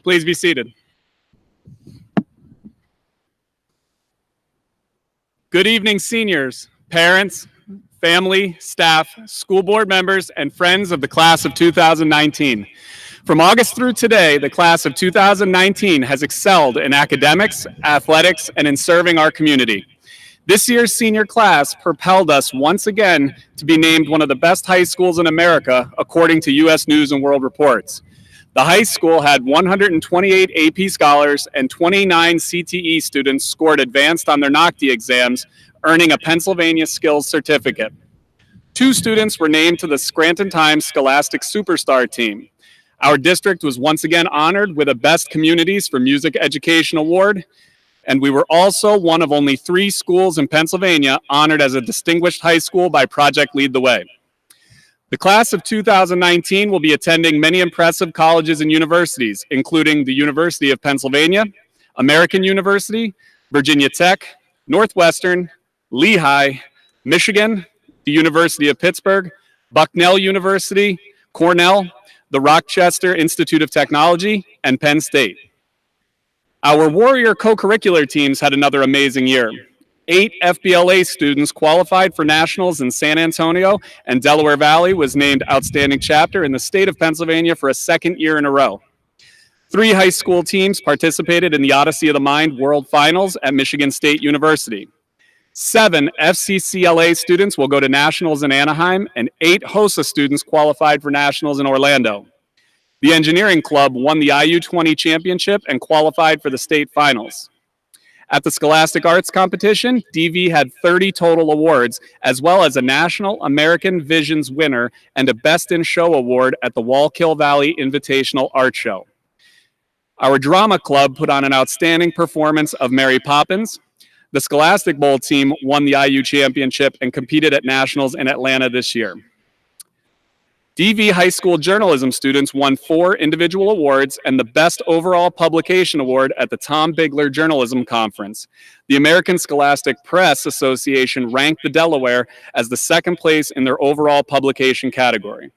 Please be seated. Good evening, seniors, parents, family, staff, school board members, and friends of the class of 2019. From August through today, the class of 2019 has excelled in academics, athletics, and in serving our community. This year's senior class propelled us once again to be named one of the best high schools in America, according to U.S. News and World Reports. The high school had 128 AP scholars and 29 CTE students scored advanced on their NOCTI exams, earning a Pennsylvania Skills Certificate. 2 students were named to the Scranton Times Scholastic Superstar team. Our district was once again honored with a Best Communities for Music Education Award, and we were also one of only 3 schools in Pennsylvania honored as a distinguished high school by Project Lead the Way. The class of 2019 will be attending many impressive colleges and universities, including the University of Pennsylvania, American University, Virginia Tech, Northwestern, Lehigh, Michigan, the University of Pittsburgh, Bucknell University, Cornell, the Rochester Institute of Technology, and Penn State. Our Warrior co-curricular teams had another amazing year. 8 FBLA students qualified for nationals in San Antonio, and Delaware Valley was named Outstanding Chapter in the state of Pennsylvania for a second year in a row. 3 high school teams participated in the Odyssey of the Mind World Finals at Michigan State University. 7 FCCLA students will go to nationals in Anaheim, and 8 HOSA students qualified for nationals in Orlando. The engineering club won the IU20 championship and qualified for the state finals. At the Scholastic Arts competition, DV had 30 total awards, as well as a National American Visions winner and a Best in Show award at the Wallkill Valley Invitational Art Show. Our drama club put on an outstanding performance of Mary Poppins. The Scholastic Bowl team won the IU championship and competed at nationals in Atlanta this year. DV high school journalism students won 4 individual awards and the Best Overall Publication Award at the Tom Bigler Journalism Conference. The American Scholastic Press Association ranked the Delaware as the 2nd place in their overall publication category.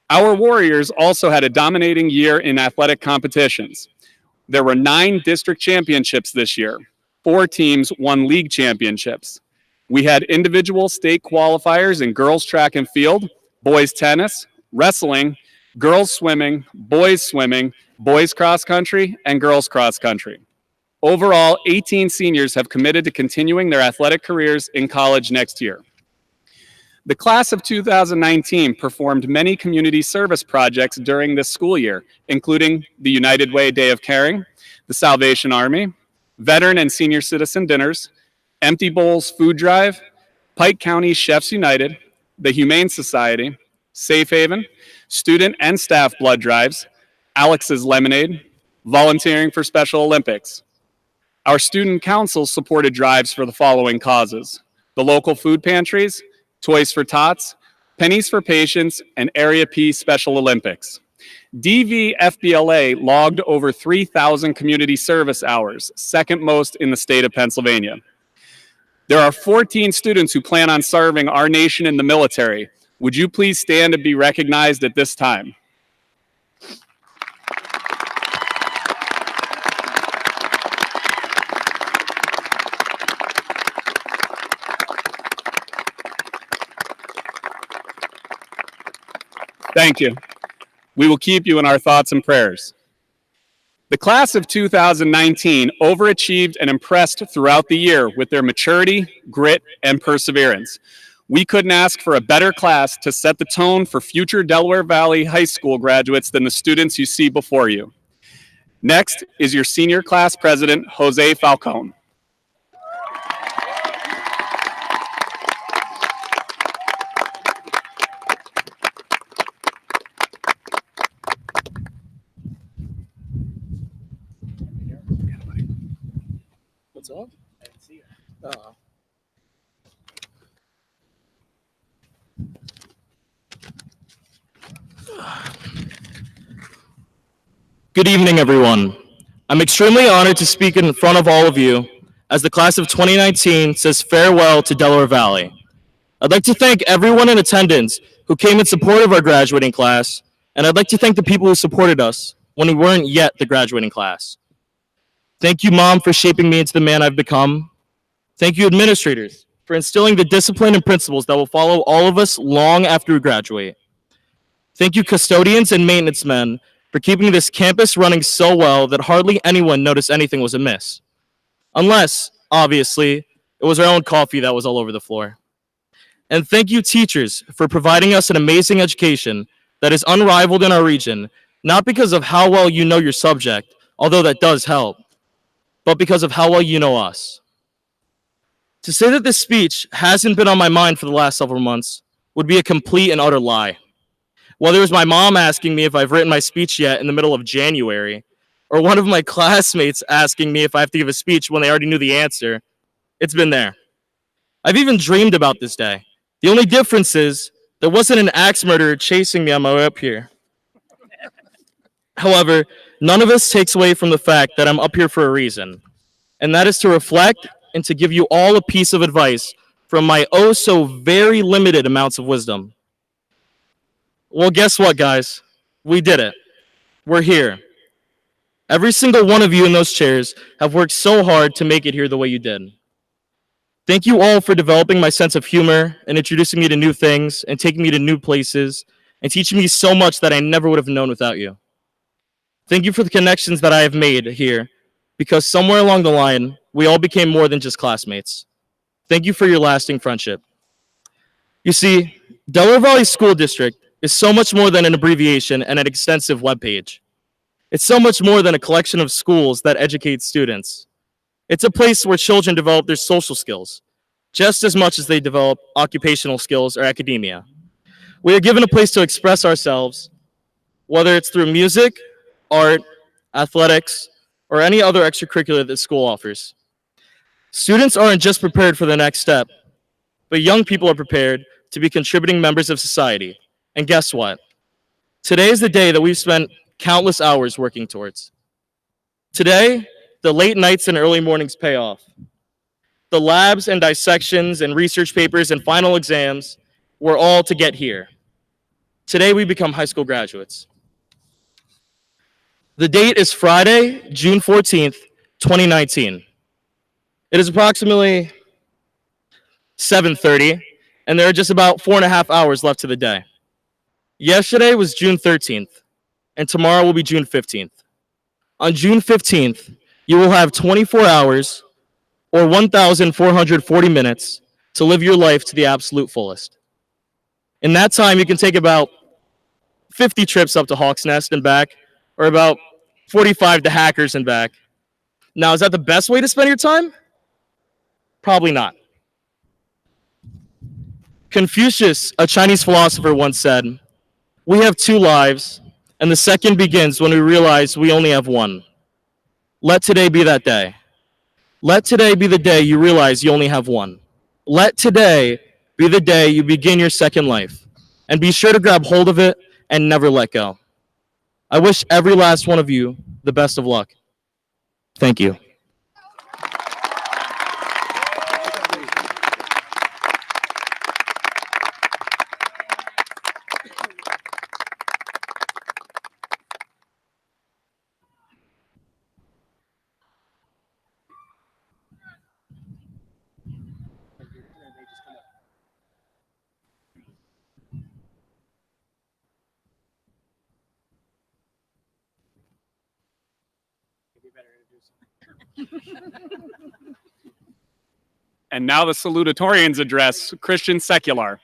Our Warriors also had a dominating year in athletic competitions. There were 9 district championships this year. 4 teams won league championships. We had individual state qualifiers in girls track and field, boys tennis, wrestling, girls swimming, boys cross country, and girls cross country. Overall, 18 seniors have committed to continuing their athletic careers in college next year. The class of 2019 performed many community service projects during this school year, including the United Way Day of Caring, the Salvation Army, Veteran and Senior Citizen Dinners, Empty Bowls Food Drive, Pike County Chefs United, the Humane Society, Safe Haven, Student and Staff Blood Drives, Alex's Lemonade, Volunteering for Special Olympics. Our student council supported drives for the following causes: the local food pantries, Toys for Tots, Pennies for Patients, and Area P Special Olympics. DV FBLA logged over 3,000 community service hours, 2nd most in the state of Pennsylvania. There are 14 students who plan on serving our nation in the military. Would you please stand and be recognized at this time? Thank you. We will keep you in our thoughts and prayers. The class of 2019 overachieved and impressed throughout the year with their maturity, grit, and perseverance. We couldn't ask for a better class to set the tone for future Delaware Valley High School graduates than the students you see before you. Next is your senior class president, Jose Falcone. What's up? I didn't see it. Oh. Good evening, everyone. I'm extremely honored to speak in front of all of you as the class of 2019 says farewell to Delaware Valley. I'd like to thank everyone in attendance who came in support of our graduating class, and I'd like to thank the people who supported us when we weren't yet the graduating class. Thank you, Mom, for shaping me into the man I've become. Thank you, administrators, for instilling the discipline and principles that will follow all of us long after we graduate. Thank you, custodians and maintenance men, for keeping this campus running so well that hardly anyone noticed anything was amiss. Unless, obviously, it was our own coffee that was all over the floor. And thank you, teachers, for providing us an amazing education that is unrivaled in our region, not because of how well you know your subject, although that does help, but because of how well you know us. To say that this speech hasn't been on my mind for the last several months would be a complete and utter lie. Whether it was my mom asking me if I've written my speech yet in the middle of January, or one of my classmates asking me if I have to give a speech when they already knew the answer, it's been there. I've even dreamed about this day. The only difference is there wasn't an axe murderer chasing me on my way up here. However, none of this takes away from the fact that I'm up here for a reason, and that is to reflect and to give you all a piece of advice from my oh so very limited amounts of wisdom. Well, guess what, guys? We did it. We're here. Every single one of you in those chairs have worked so hard to make it here the way you did. Thank you all for developing my sense of humor and introducing me to new things and taking me to new places and teaching me so much that I never would have known without you. Thank you for the connections that I have made here, because somewhere along the line, we all became more than just classmates. Thank you for your lasting friendship. You see, Delaware Valley School District is so much more than an abbreviation and an extensive webpage. It's so much more than a collection of schools that educate students. It's a place where children develop their social skills, just as much as they develop occupational skills or academia. We are given a place to express ourselves, whether it's through music, art, athletics, or any other extracurricular that school offers. Students aren't just prepared for the next step, but young people are prepared to be contributing members of society. And guess what? Today is the day that we've spent countless hours working towards. Today, the late nights and early mornings pay off. The labs and dissections and research papers and final exams were all to get here. Today, we become high school graduates. The date is Friday, June 14th, 2019. It is approximately 7:30, and there are just about 4.5 hours left to the day. Yesterday was June 13th, and tomorrow will be June 15th. On June 15th, you will have 24 hours or 1,440 minutes to live your life to the absolute fullest. In that time, you can take about 50 trips up to Hawks Nest and back, or about 45 to Hackers and back. Now, is that the best way to spend your time? Probably not. Confucius, a Chinese philosopher, once said, "We have two lives, and the second begins when we realize we only have one." Let today be that day. Let today be the day you realize you only have one. Let today be the day you begin your second life, and be sure to grab hold of it and never let go. I wish every last one of you the best of luck. Thank you. And now the Salutatorian's address, Christian Secular.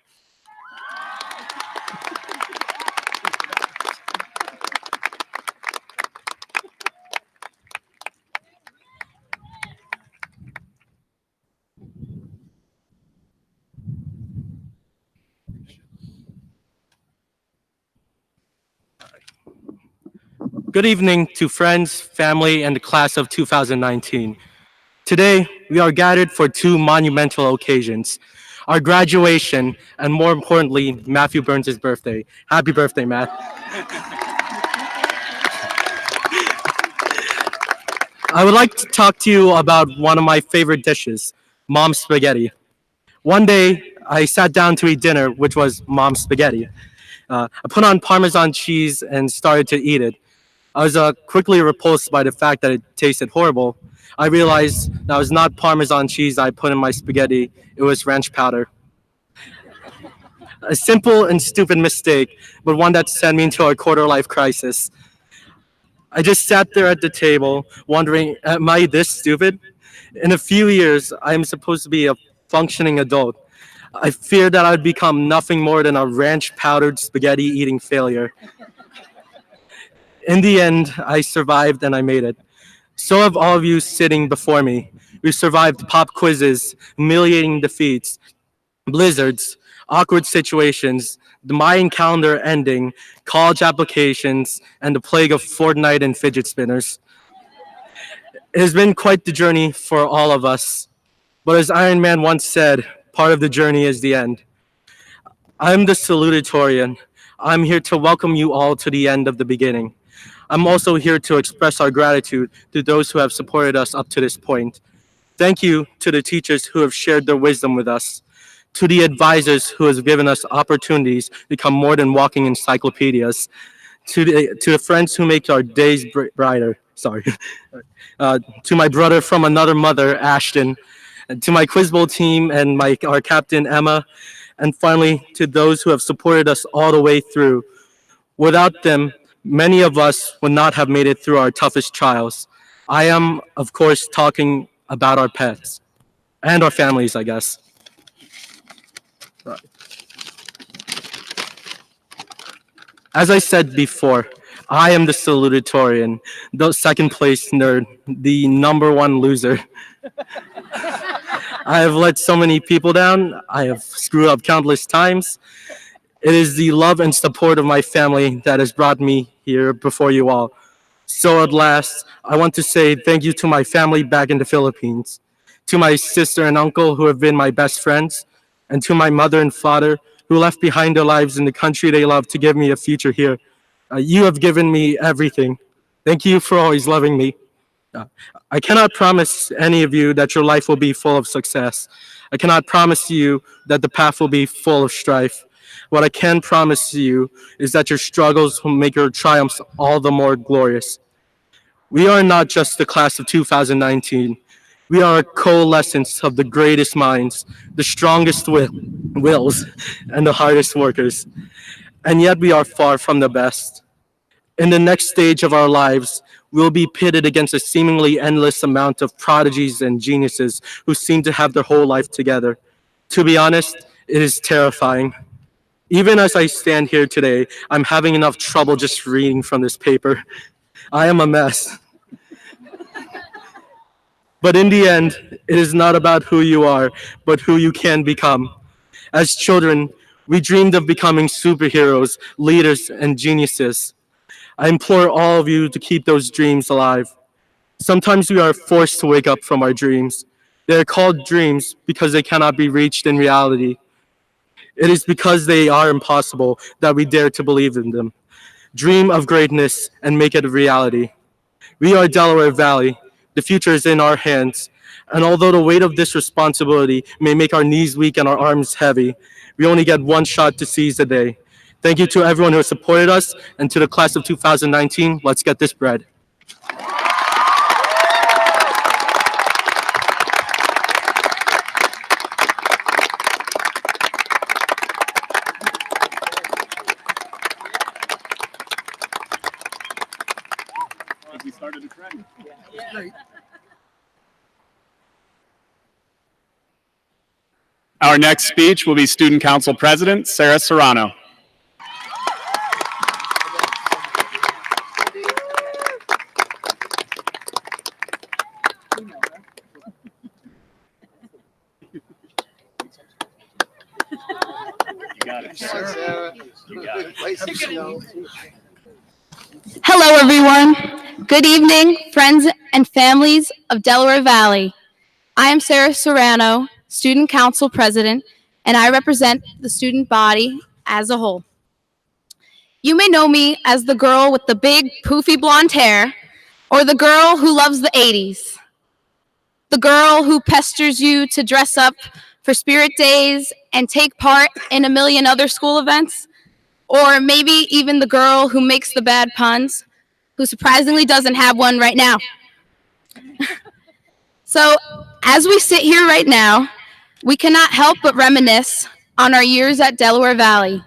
Good evening to friends, family, and the class of 2019. Today, we are gathered for two monumental occasions, our graduation, and more importantly, Matthew Burns' birthday. Happy birthday, Matt. I would like to talk to you about one of my favorite dishes, mom's spaghetti. One day, I sat down to eat dinner, which was mom's spaghetti. I put on Parmesan cheese and started to eat it. I was quickly repulsed by the fact that it tasted horrible. I realized that was not Parmesan cheese I put in my spaghetti, it was ranch powder. A simple and stupid mistake, but one that sent me into a quarter-life crisis. I just sat there at the table, wondering, am I this stupid? In a few years, I am supposed to be a functioning adult. I feared that I'd become nothing more than a ranch-powdered spaghetti-eating failure. In the end, I survived and I made it. So have all of you sitting before me. We survived pop quizzes, humiliating defeats, blizzards, awkward situations, the Mayan calendar ending, college applications, and the plague of Fortnite and fidget spinners. It has been quite the journey for all of us. But as Iron Man once said, part of the journey is the end. I'm the Salutatorian. I'm here to welcome you all to the end of the beginning. I'm also here to express our gratitude to those who have supported us up to this point. Thank you to the teachers who have shared their wisdom with us, to the advisors who have given us opportunities to become more than walking encyclopedias, to the friends who make our days brighter. Sorry. To my brother from another mother, Ashton, and to my Quiz Bowl team and our captain, Emma, and finally to those who have supported us all the way through. Without them, many of us would not have made it through our toughest trials. I am, of course, talking about our pets and our families, I guess. As I said before, I am the salutatorian, the second place nerd, the number one loser. I have let so many people down. I have screwed up countless times. It is the love and support of my family that has brought me here before you all. So at last, I want to say thank you to my family back in the Philippines, to my sister and uncle who have been my best friends, and to my mother and father who left behind their lives in the country they love to give me a future here. You have given me everything. Thank you for always loving me. I cannot promise any of you that your life will be full of success. I cannot promise you that the path will be full of strife. What I can promise you is that your struggles will make your triumphs all the more glorious. We are not just the class of 2019. We are a coalescence of the greatest minds, the strongest wills, and the hardest workers. And yet we are far from the best. In the next stage of our lives, we'll be pitted against a seemingly endless amount of prodigies and geniuses who seem to have their whole life together. To be honest, it is terrifying. Even as I stand here today, I'm having enough trouble just reading from this paper. I am a mess. But in the end, it is not about who you are, but who you can become. As children, we dreamed of becoming superheroes, leaders, and geniuses. I implore all of you to keep those dreams alive. Sometimes we are forced to wake up from our dreams. They are called dreams because they cannot be reached in reality. It is because they are impossible that we dare to believe in them. Dream of greatness and make it a reality. We are Delaware Valley. The future is in our hands. And although the weight of this responsibility may make our knees weak and our arms heavy, we only get one shot to seize the day. Thank you to everyone who has supported us, and to the class of 2019, let's get this bread. We started a trend. Our next speech will be Student Council President Sarah Serrano. Hello, everyone. Good evening, friends and families of Delaware Valley. I am Sarah Serrano, Student Council President, and I represent the student body as a whole. You may know me as the girl with the big, poofy blonde hair, or the girl who loves the 80s. The girl who pesters you to dress up for spirit days and take part in a million other school events. Or maybe even the girl who makes the bad puns, who surprisingly doesn't have one right now. So, as we sit here right now, we cannot help but reminisce on our years at Delaware Valley.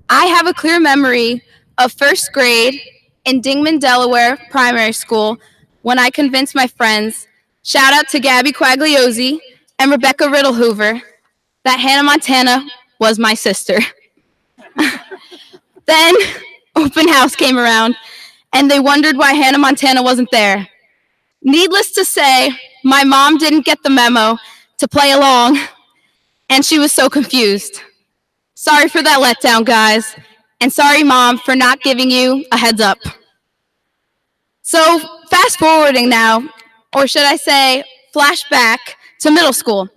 I have a clear memory of first grade in Dingman, Delaware Primary School when I convinced my friends, shout out to Gabby Quagliozzi and Rebecca Riddle Hoover, that Hannah Montana was my sister. Then open house came around and they wondered why Hannah Montana wasn't there. Needless to say, my mom didn't get the memo to play along and she was so confused. Sorry for that letdown, guys. And sorry, Mom, for not giving you a heads up. So fast forwarding now, or should I say flashback to middle school.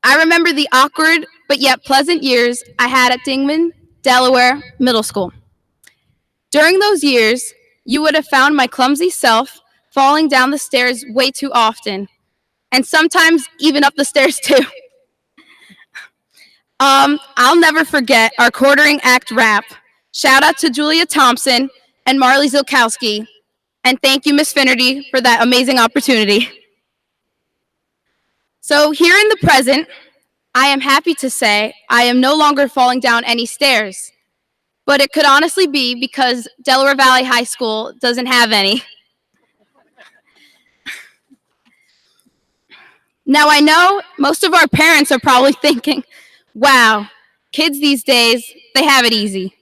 I remember the awkward but yet pleasant years I had at Dingman, Delaware Middle School. During those years, you would have found my clumsy self falling down the stairs way too often, and sometimes even up the stairs too. I'll never forget our quartering act rap. Shout out to Julia Thompson and Marley Zilkowski, and thank you, Miss Finnerty, for that amazing opportunity. So here in the present, I am happy to say I am no longer falling down any stairs, but it could honestly be because Delaware Valley High School doesn't have any. Now I know most of our parents are probably thinking, wow, kids these days, they have it easy.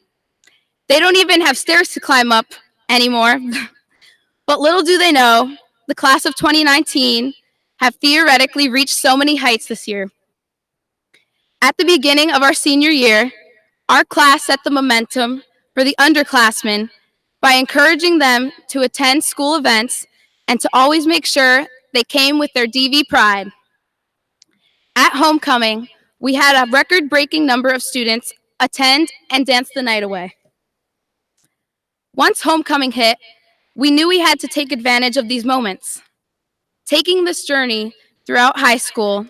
They don't even have stairs to climb up anymore. But little do they know, the class of 2019 have theoretically reached so many heights this year. At the beginning of our senior year, our class set the momentum for the underclassmen by encouraging them to attend school events and to always make sure they came with their DV pride. At homecoming, we had a record-breaking number of students attend and dance the night away. Once homecoming hit, we knew we had to take advantage of these moments. Taking this journey throughout high school,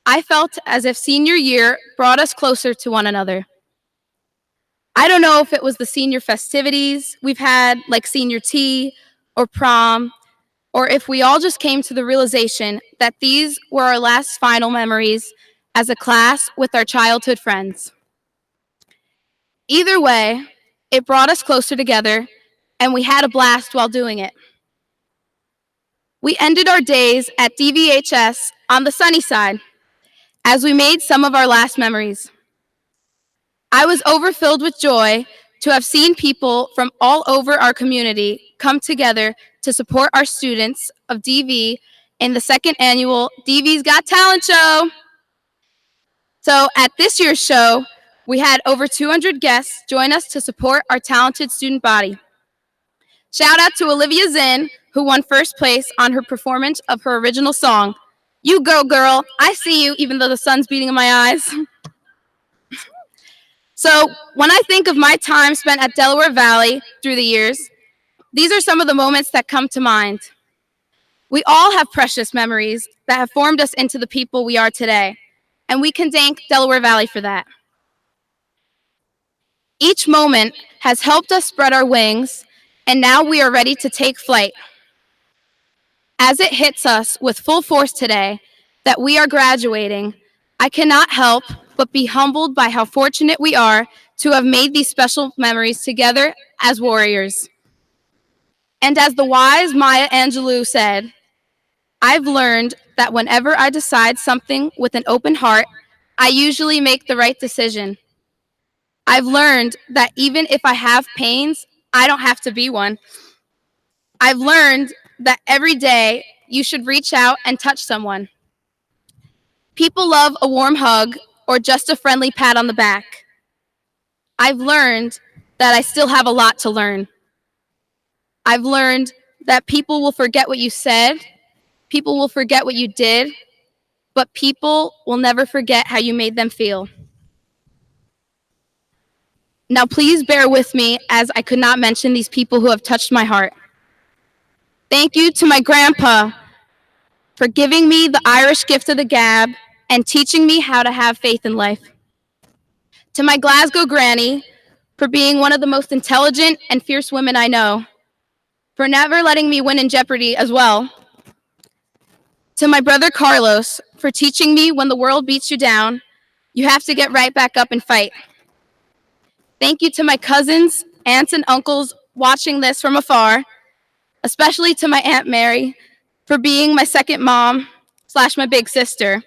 I felt as if senior year brought us closer to one another. I don't know if it was the senior festivities we've had, like senior tea or prom, or if we all just came to the realization that these were our last final memories as a class with our childhood friends. Either way, it brought us closer together, and we had a blast while doing it. We ended our days at DVHS on the sunny side as we made some of our last memories. I was overfilled with joy to have seen people from all over our community come together to support our students of DV in the second annual DV's Got Talent show. So at this year's show, we had over 200 guests join us to support our talented student body. Shout out to Olivia Zinn, who won first place on her performance of her original song, You Go Girl, I See You, even though the sun's beating in my eyes. So when I think of my time spent at Delaware Valley through the years, these are some of the moments that come to mind. We all have precious memories that have formed us into the people we are today, and we can thank Delaware Valley for that. Each moment has helped us spread our wings, and now we are ready to take flight. As it hits us with full force today that we are graduating, I cannot help but be humbled by how fortunate we are to have made these special memories together as warriors. And as the wise Maya Angelou said, I've learned that whenever I decide something with an open heart, I usually make the right decision. I've learned that even if I have pains, I don't have to be one. I've learned that every day you should reach out and touch someone. People love a warm hug or just a friendly pat on the back. I've learned that I still have a lot to learn. I've learned that people will forget what you said, people will forget what you did, but people will never forget how you made them feel. Now please bear with me as I could not mention these people who have touched my heart. Thank you to my grandpa for giving me the Irish gift of the gab and teaching me how to have faith in life. To my Glasgow granny for being one of the most intelligent and fierce women I know. for never letting me win in Jeopardy as well. To my brother Carlos, for teaching me when the world beats you down, you have to get right back up and fight. Thank you to my cousins, aunts, and uncles watching this from afar, especially to my Aunt Mary for being my second mom / my big sister,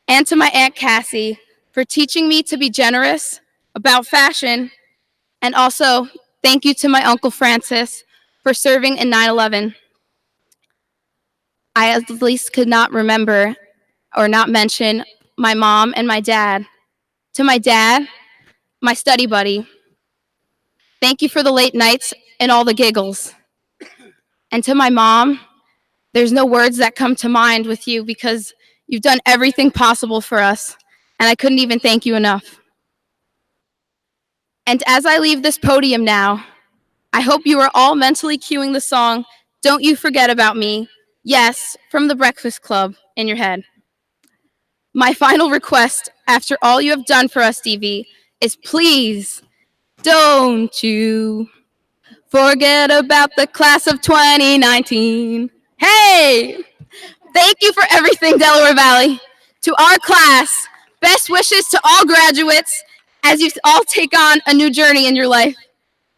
and to my Aunt Cassie for teaching me to be generous about fashion, and also thank you to my Uncle Francis for serving in 9/11. I at least could not remember or not mention my mom and my dad. To my dad, my study buddy, thank you for the late nights and all the giggles. And to my mom, there's no words that come to mind with you because you've done everything possible for us, and I couldn't even thank you enough. And as I leave this podium now, I hope you are all mentally cueing the song, Don't You Forget About Me, yes, from the Breakfast Club in your head. My final request, after all you have done for us, DV, is please don't you forget about the class of 2019. Hey! Thank you for everything, Delaware Valley. To our class, best wishes to all graduates as you all take on a new journey in your life,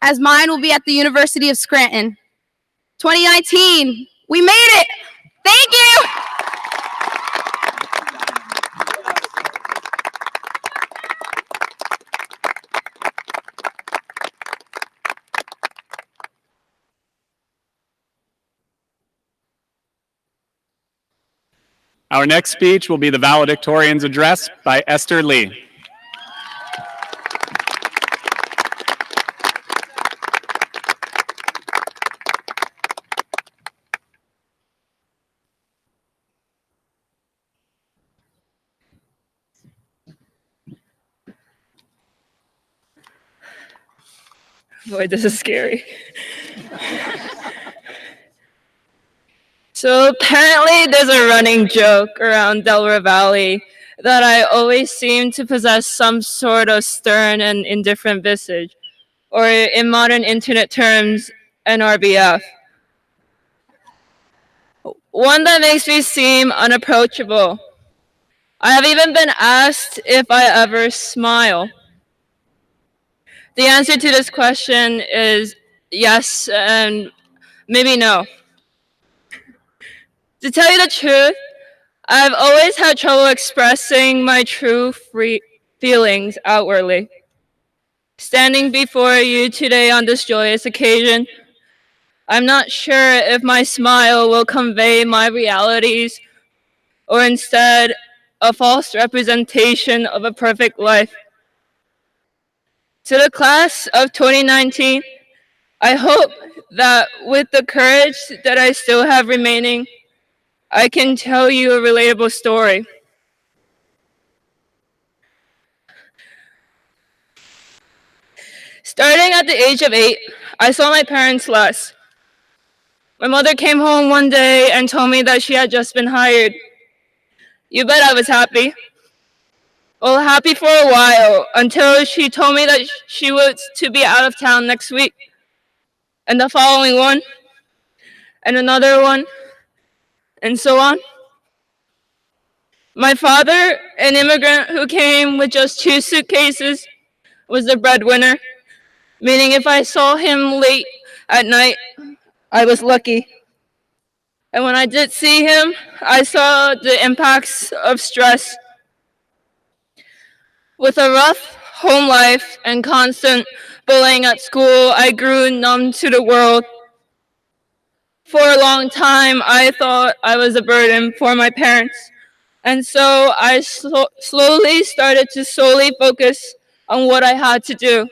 as mine will be at the University of Scranton. 2019, we made it! Thank you! Our next speech will be the Valedictorian's address by Esther Lee. Boy, this is scary. So apparently there's a running joke around Delaware Valley that I always seem to possess some sort of stern and indifferent visage, or in modern internet terms, an RBF. One that makes me seem unapproachable. I have even been asked if I ever smile. The answer to this question is yes and maybe no. To tell you the truth, I've always had trouble expressing my true feelings outwardly. Standing before you today on this joyous occasion, I'm not sure if my smile will convey my realities or instead a false representation of a perfect life. To the class of 2019, I hope that with the courage that I still have remaining, I can tell you a relatable story. Starting at the age of 8, I saw my parents less. My mother came home one day and told me that she had just been hired. You bet I was happy. Well, happy for a while, until she told me that she was to be out of town next week. And the following one, and another one, and so on. My father, an immigrant who came with just 2 suitcases, was the breadwinner, meaning if I saw him late at night, I was lucky. And when I did see him, I saw the impacts of stress. With a rough home life and constant bullying at school, I grew numb to the world. For a long time, I thought I was a burden for my parents. And so I slowly started to solely focus on what I had to do,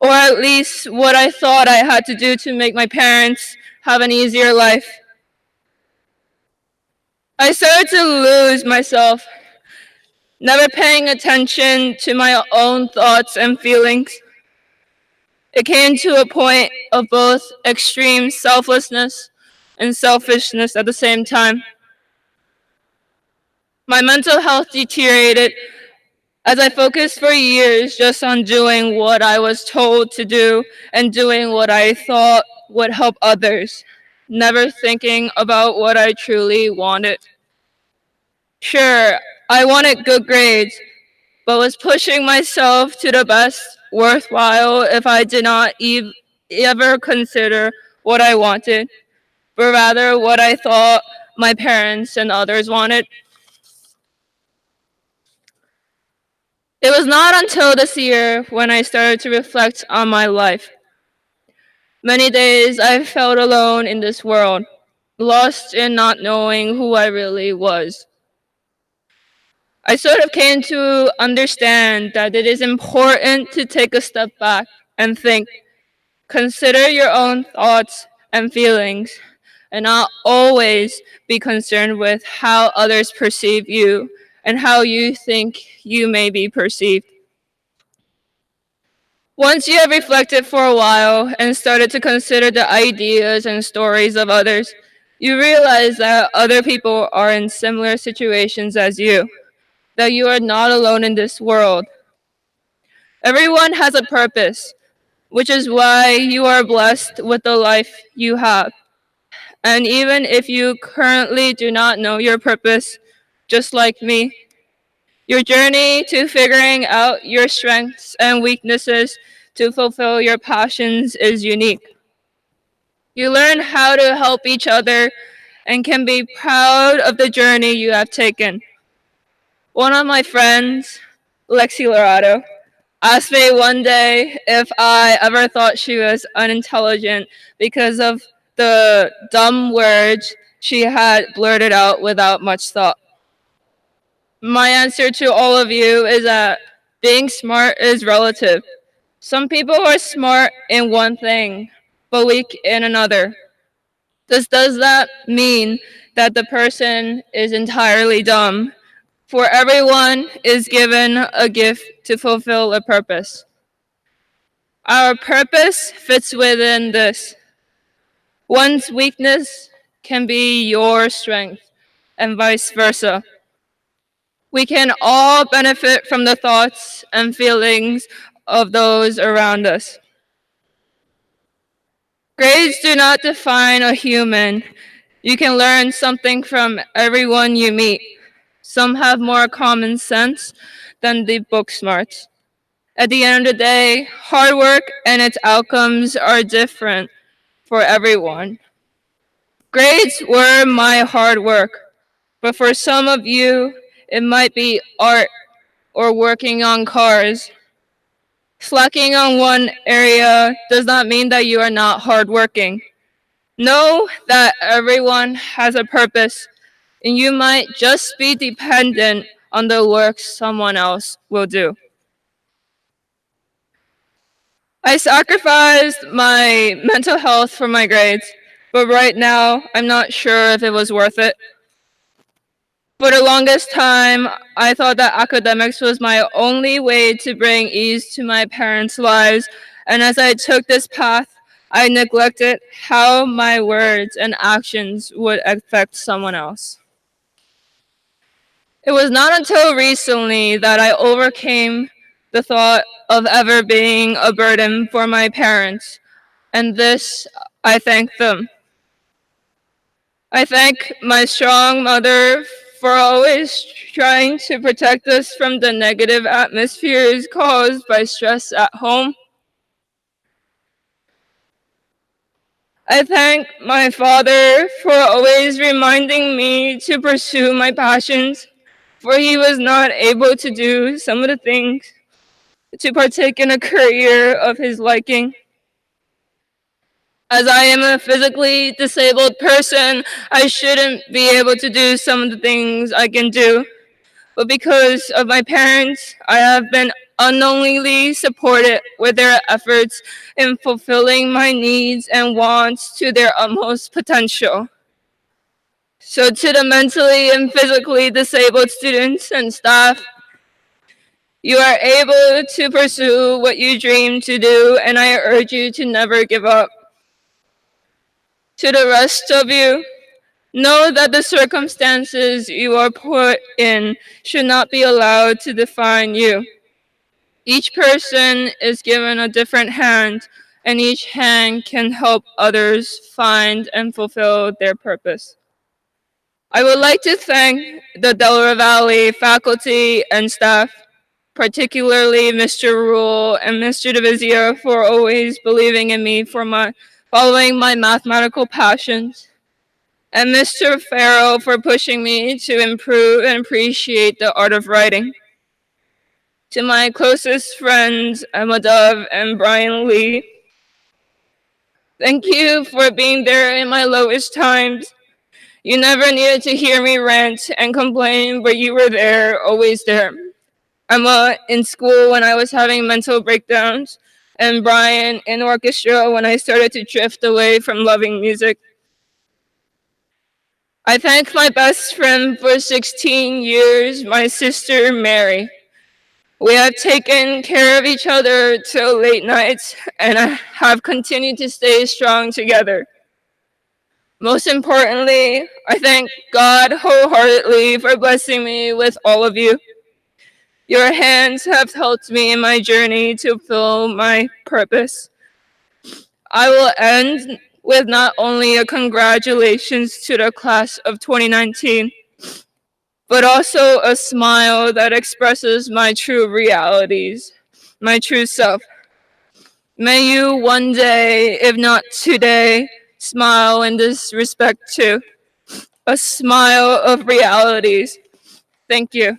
or at least what I thought I had to do to make my parents have an easier life. I started to lose myself, never paying attention to my own thoughts and feelings. It came to a point of both extreme selflessness and selfishness at the same time. My mental health deteriorated as I focused for years just on doing what I was told to do and doing what I thought would help others, never thinking about what I truly wanted. Sure, I wanted good grades, but was pushing myself to the best worthwhile if I did not ever consider what I wanted, but rather what I thought my parents and others wanted. It was not until this year when I started to reflect on my life. Many days I felt alone in this world, lost in not knowing who I really was. I sort of came to understand that it is important to take a step back and think, consider your own thoughts and feelings, and not always be concerned with how others perceive you and how you think you may be perceived. Once you have reflected for a while and started to consider the ideas and stories of others, you realize that other people are in similar situations as you, that you are not alone in this world. Everyone has a purpose, which is why you are blessed with the life you have. And even if you currently do not know your purpose, just like me, your journey to figuring out your strengths and weaknesses to fulfill your passions is unique. You learn how to help each other and can be proud of the journey you have taken. One of my friends, Lexi Lorado, asked me one day if I ever thought she was unintelligent because of the dumb words she had blurted out without much thought. My answer to all of you is that being smart is relative. Some people are smart in one thing, but weak in another. Does that mean that the person is entirely dumb? For everyone is given a gift to fulfill a purpose. Our purpose fits within this. One's weakness can be your strength, and vice versa. We can all benefit from the thoughts and feelings of those around us. Grades do not define a human. You can learn something from everyone you meet. Some have more common sense than the book smarts. At the end of the day, hard work and its outcomes are different for everyone. Grades were my hard work, but for some of you, it might be art or working on cars. Slacking on one area does not mean that you are not hardworking. Know that everyone has a purpose, and you might just be dependent on the work someone else will do. I sacrificed my mental health for my grades, but right now I'm not sure if it was worth it. For the longest time, I thought that academics was my only way to bring ease to my parents' lives, and as I took this path, I neglected how my words and actions would affect someone else. It was not until recently that I overcame the thought of ever being a burden for my parents, and this I thank them. I thank my strong mother for always trying to protect us from the negative atmospheres caused by stress at home. I thank my father for always reminding me to pursue my passions, for he was not able to do some of the things to partake in a career of his liking. As I am a physically disabled person, I shouldn't be able to do some of the things I can do. But because of my parents, I have been unknowingly supported with their efforts in fulfilling my needs and wants to their utmost potential. So to the mentally and physically disabled students and staff, you are able to pursue what you dream to do, and I urge you to never give up. To the rest of you, Know that the circumstances you are put in should not be allowed to define you. Each person is given a different hand, and each hand can help others find and fulfill their purpose. I would like to thank the Delaware Valley faculty and staff, particularly Mr. Rule and Mr. DeVizio, for always believing in me for following my mathematical passions, and Mr. Farrell for pushing me to improve and appreciate the art of writing. To my closest friends, Emma Dove and Brian Lee, thank you for being there in my lowest times. You never needed to hear me rant and complain, but you were there, always there. Emma in school when I was having mental breakdowns, and Brian in orchestra when I started to drift away from loving music. I thank my best friend for 16 years, my sister Mary. We have taken care of each other till late nights and have continued to stay strong together. Most importantly, I thank God wholeheartedly for blessing me with all of you. Your hands have helped me in my journey to fulfill my purpose. I will end with not only a congratulations to the class of 2019, but also a smile that expresses my true realities, my true self. May you one day, if not today, smile in this respect too. A smile of realities. Thank you.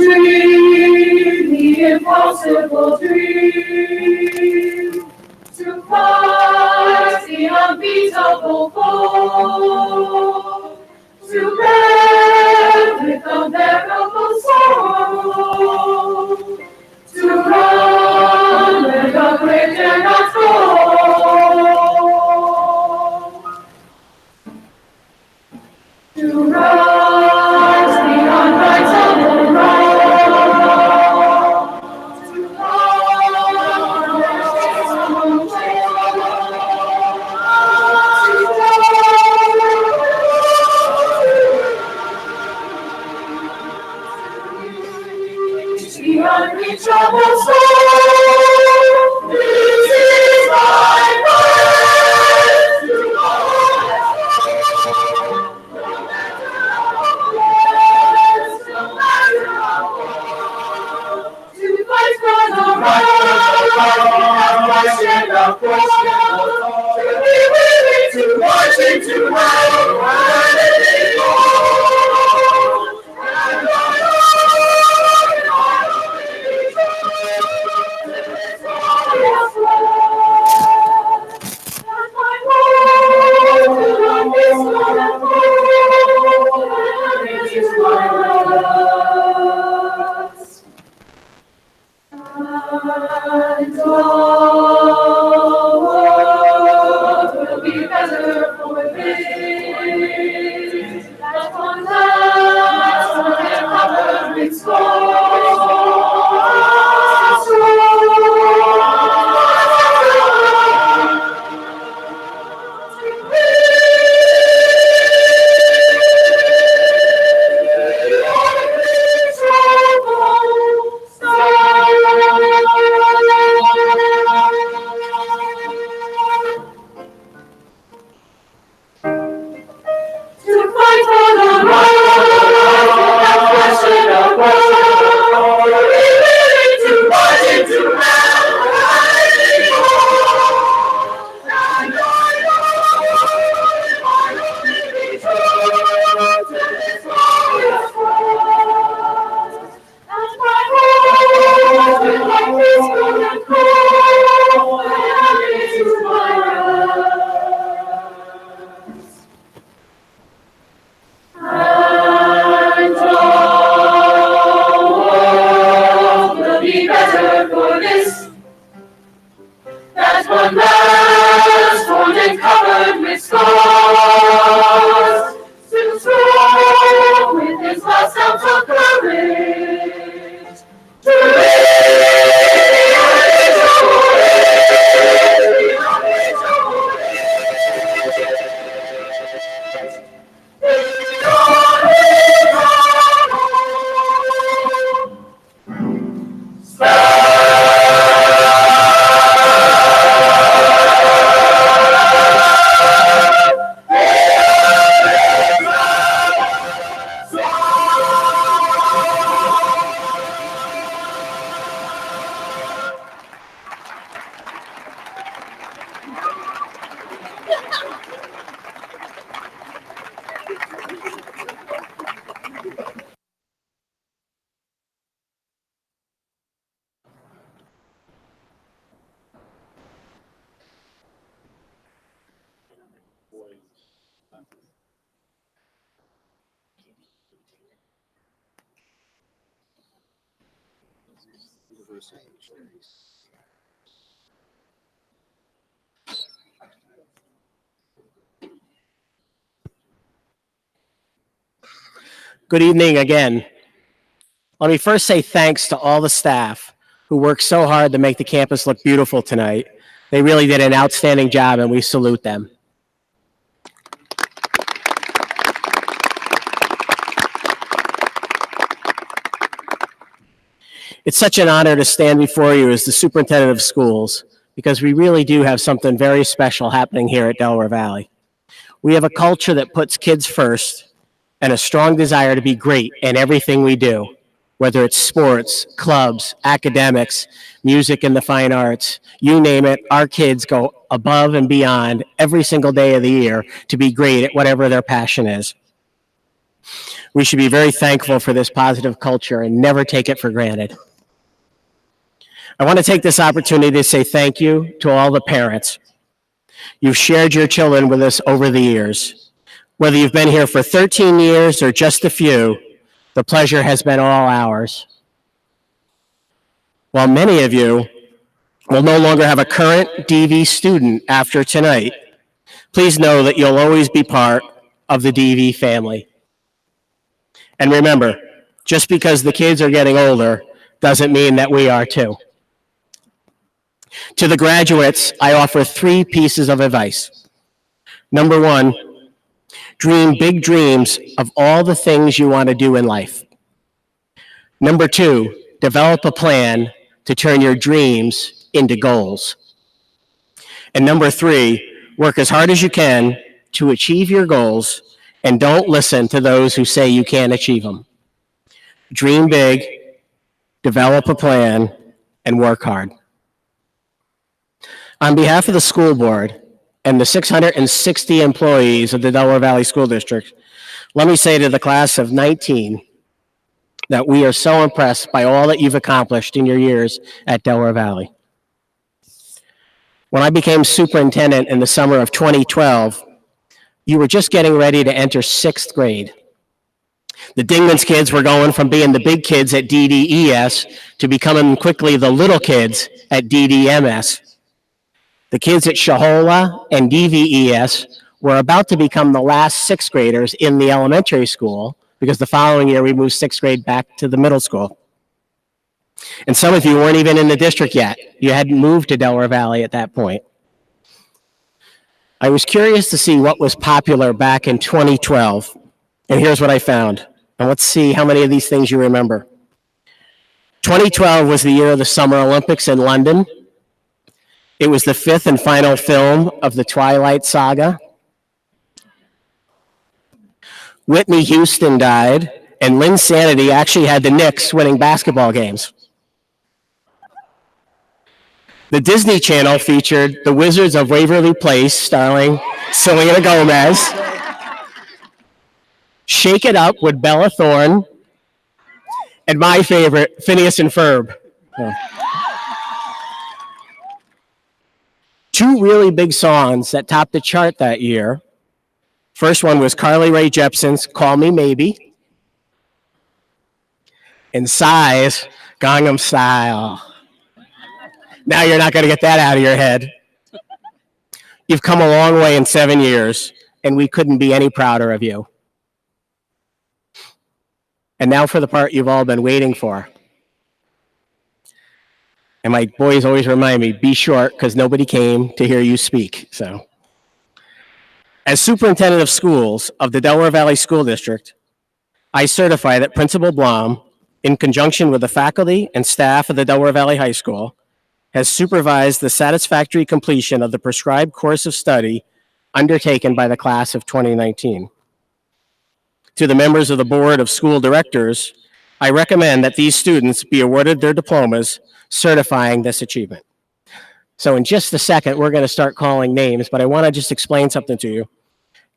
Dream the impossible dream, to fight the unbeatable foe, to bear with unbearable sorrow, to run where the great dare not go, to rise beyond rights of the wrong. Good evening again. Let me first say thanks to all the staff who worked so hard to make the campus look beautiful tonight. They really did an outstanding job, and we salute them. It's such an honor to stand before you as the superintendent of schools, because we really do have something very special happening here at Delaware Valley. We have a culture that puts kids first and a strong desire to be great in everything we do, whether it's sports, clubs, academics, music, and the fine arts. You name it, our kids go above and beyond every single day of the year to be great at whatever their passion is. We should be very thankful for this positive culture and never take it for granted. I want to take this opportunity to say thank you to all the parents. You've shared your children with us over the years. Whether you've been here for 13 years or just a few, the pleasure has been all ours. While many of you will no longer have a current DV student after tonight, please know that you'll always be part of the DV family. And remember, just because the kids are getting older doesn't mean that we are too. To the graduates, I offer 3 pieces of advice. Number 1, dream big dreams of all the things you want to do in life. Number 2, develop a plan to turn your dreams into goals. And number 3, work as hard as you can to achieve your goals and don't listen to those who say you can't achieve them. Dream big, develop a plan, and work hard. On behalf of the school board and the 660 employees of the Delaware Valley School District, let me say to the class of 19 that we are so impressed by all that you've accomplished in your years at Delaware Valley. When I became superintendent in the summer of 2012, you were just getting ready to enter 6th grade. The Dingman's kids were going from being the big kids at DDES to becoming quickly the little kids at DDMS. The kids at Shahola and DVES were about to become the last 6th graders in the elementary school, because the following year we moved 6th grade back to the middle school. And some of you weren't even in the district yet. You hadn't moved to Delaware Valley at that point. I was curious to see what was popular back in 2012, and here's what I found. And let's see how many of these things you remember. 2012 was the year of the Summer Olympics in London. It was the 5th and final film of the Twilight Saga. Whitney Houston died, and Lynn Sanity actually had the Knicks winning basketball games. The Disney Channel featured The Wizards of Waverly Place, starring Selena Gomez. Shake It Up with Bella Thorne. And my favorite, Phineas and Ferb. Oh. Two really big songs that topped the chart that year. First one was Carly Rae Jepsen's Call Me Maybe. And Psy's Gangnam Style. Now you're not going to get that out of your head. You've come a long way in 7 years, and we couldn't be any prouder of you. And now for the part you've all been waiting for. And my boys always remind me, be short, because nobody came to hear you speak. So, as superintendent of schools of the Delaware Valley School District, I certify that Principal Blum, in conjunction with the faculty and staff of the Delaware Valley High School, has supervised the satisfactory completion of the prescribed course of study undertaken by the class of 2019. To the members of the Board of School Directors, I recommend that these students be awarded their diplomas certifying this achievement. So in just a second, we're going to start calling names, but I want to just explain something to you.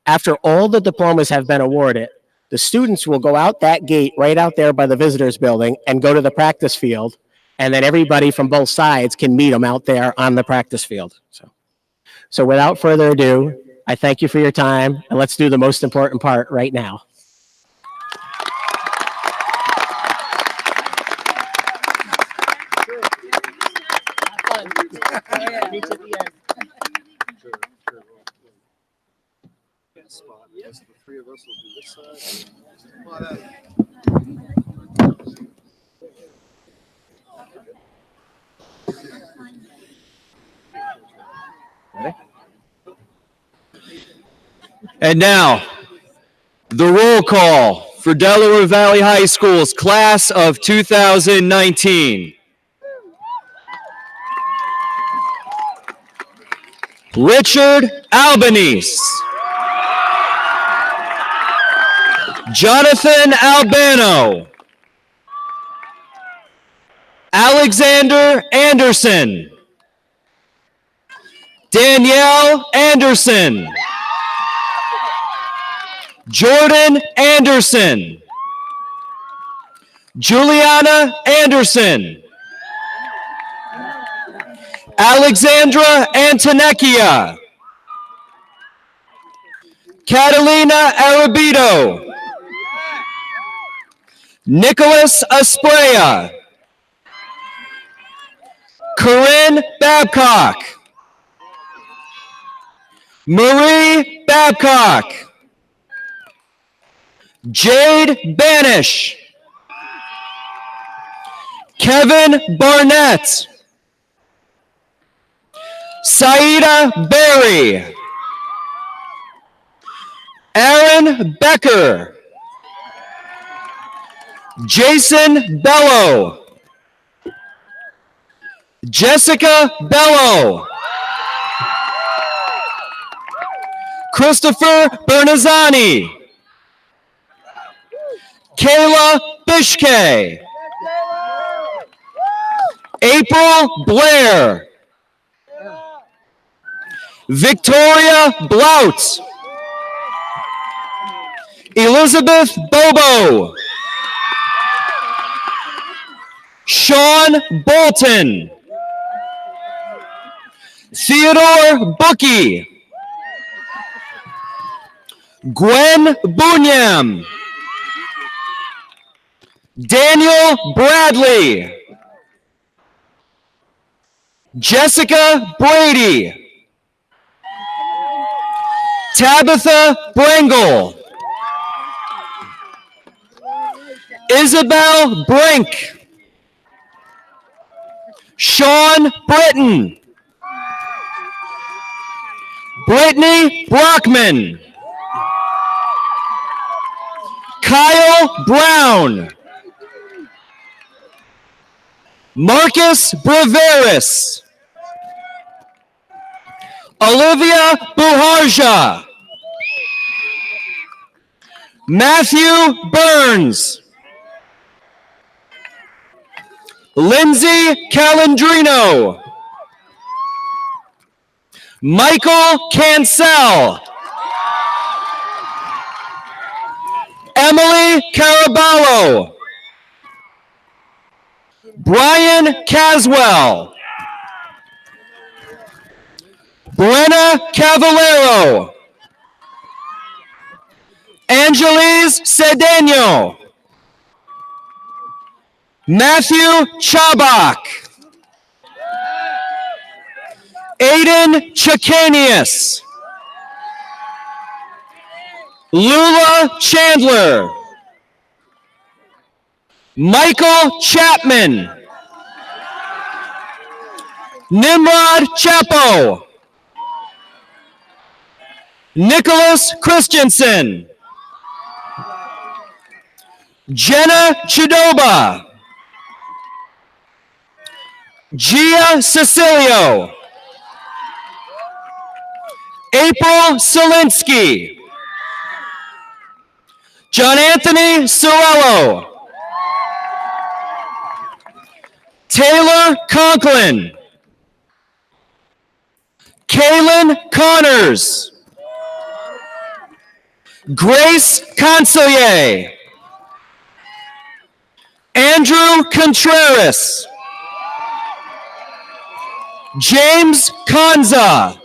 After all the diplomas have been awarded, the students will go out that gate right out there by the visitors building and go to the practice field, and then everybody from both sides can meet them out there on the practice field. So without further ado, I thank you for your time, and let's do the most important part right now. And now, the roll call for Delaware Valley High School's class of 2019. Richard Albanese. Jonathan Albano. Alexander Anderson. Danielle Anderson. Jordan Anderson. Juliana Anderson. Alexandra Antonecchia. Catalina Arabito. Nicholas Aspraya. Corinne Babcock. Marie Babcock. Jade Banish. Kevin Barnett. Saida Berry. Aaron Becker. Jason Bello. Jessica Bello. Christopher Bernazzani. Kayla Bishke. April Blair. Victoria Blout. Elizabeth Bobo. Sean Bolton. Theodore Bookie. Gwen Bunyam. Daniel Bradley. Jessica Brady. Tabitha Brangle. Isabel Brink. Sean Britton. Brittany Brockman. Kyle Brown. Marcus Braveris. Olivia Buharja. Matthew Burns. Lindsay Calandrino. Michael Cancel. Emily Caraballo. Brian Caswell. Brenna Cavallero. Angeles Cedeno. Matthew Chabak. Aiden Chacanius. Lula Chandler. Michael Chapman. Nimrod Chapo. Nicholas Christensen. Jenna Chidoba. Gia Cecilio. April Solinsky. John Anthony Sorello. Taylor Conklin. Kaylin Connors. Grace Consigliere. Andrew Contreras. James Conza.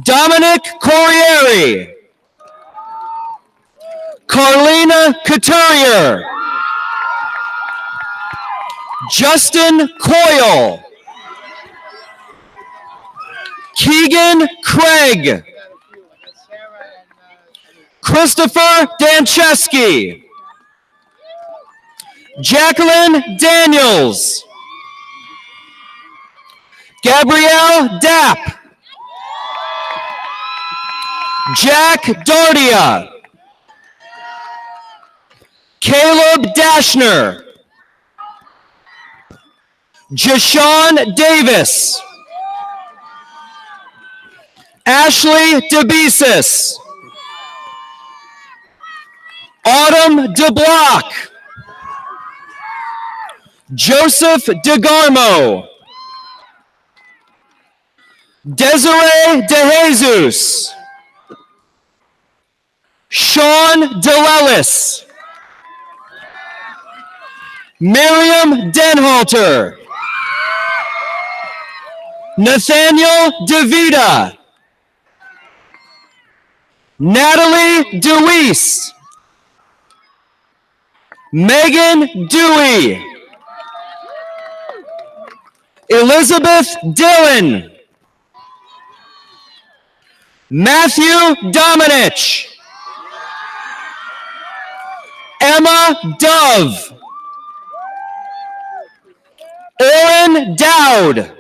Dominic Corriere. Carlina Couturier. Justin Coyle. Keegan Craig. Christopher Dancheski. Jacqueline Daniels. Gabrielle Dapp. Jack Dardia. Caleb Dashner. Jashawn Davis. Ashley DeBesis. Autumn DeBlock. Joseph DeGarmo. Desiree DeJesus. Sean DeLellis. Miriam Denhalter. Nathaniel DeVita. Natalie DeWeese. Megan Dewey. Elizabeth Dillon. Matthew Dominich. Emma Dove. Oren Dowd.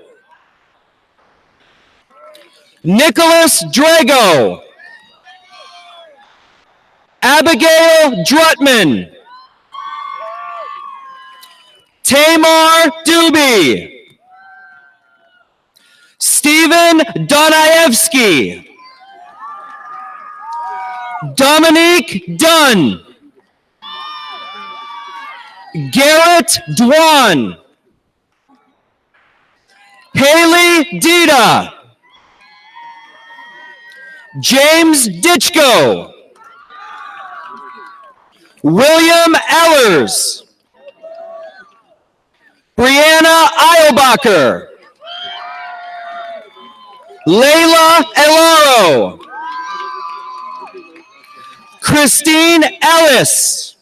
Nicholas Drago. Abigail Drutman. Tamar Doobie. Stephen Donaevsky. Dominique Dunn. Garrett Dwan. Haley Dita. James Ditchko. William Ellers. Brianna Eilbacher. Layla Elaro. Christine Ellis.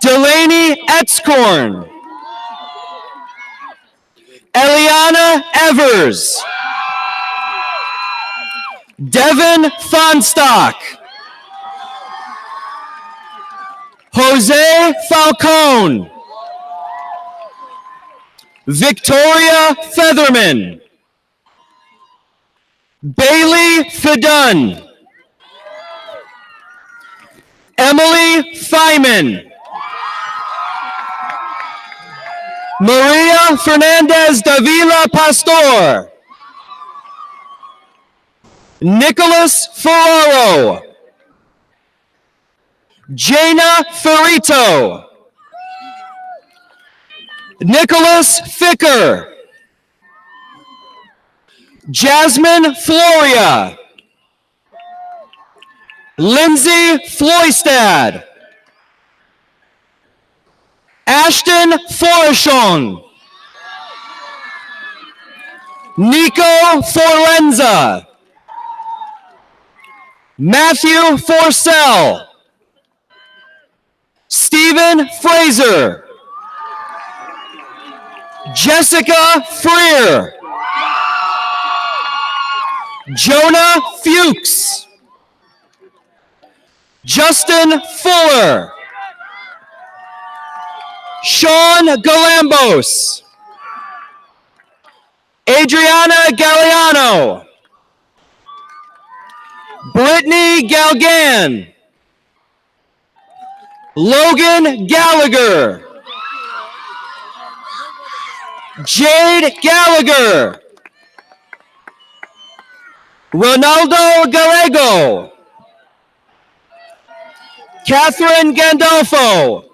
Delaney Etzkorn. Eliana Evers. Devin Fonstock. Jose Falcone. Victoria Featherman. Bailey Fidun. Emily Feynman. Maria Fernandez Davila Pastor. Nicholas Ferraro. Jaina Ferrito. Nicholas Ficker. Jasmine Floria. Lindsay Floystad. Ashton Forishon. Nico Forlenza. Matthew Forsell. Stephen Fraser. Jessica Freer. Jonah Fuchs. Justin Fuller. Sean Galambos. Adriana Galliano. Brittany Galgan. Logan Gallagher. Jade Gallagher. Ronaldo Gallego. Catherine Gandolfo.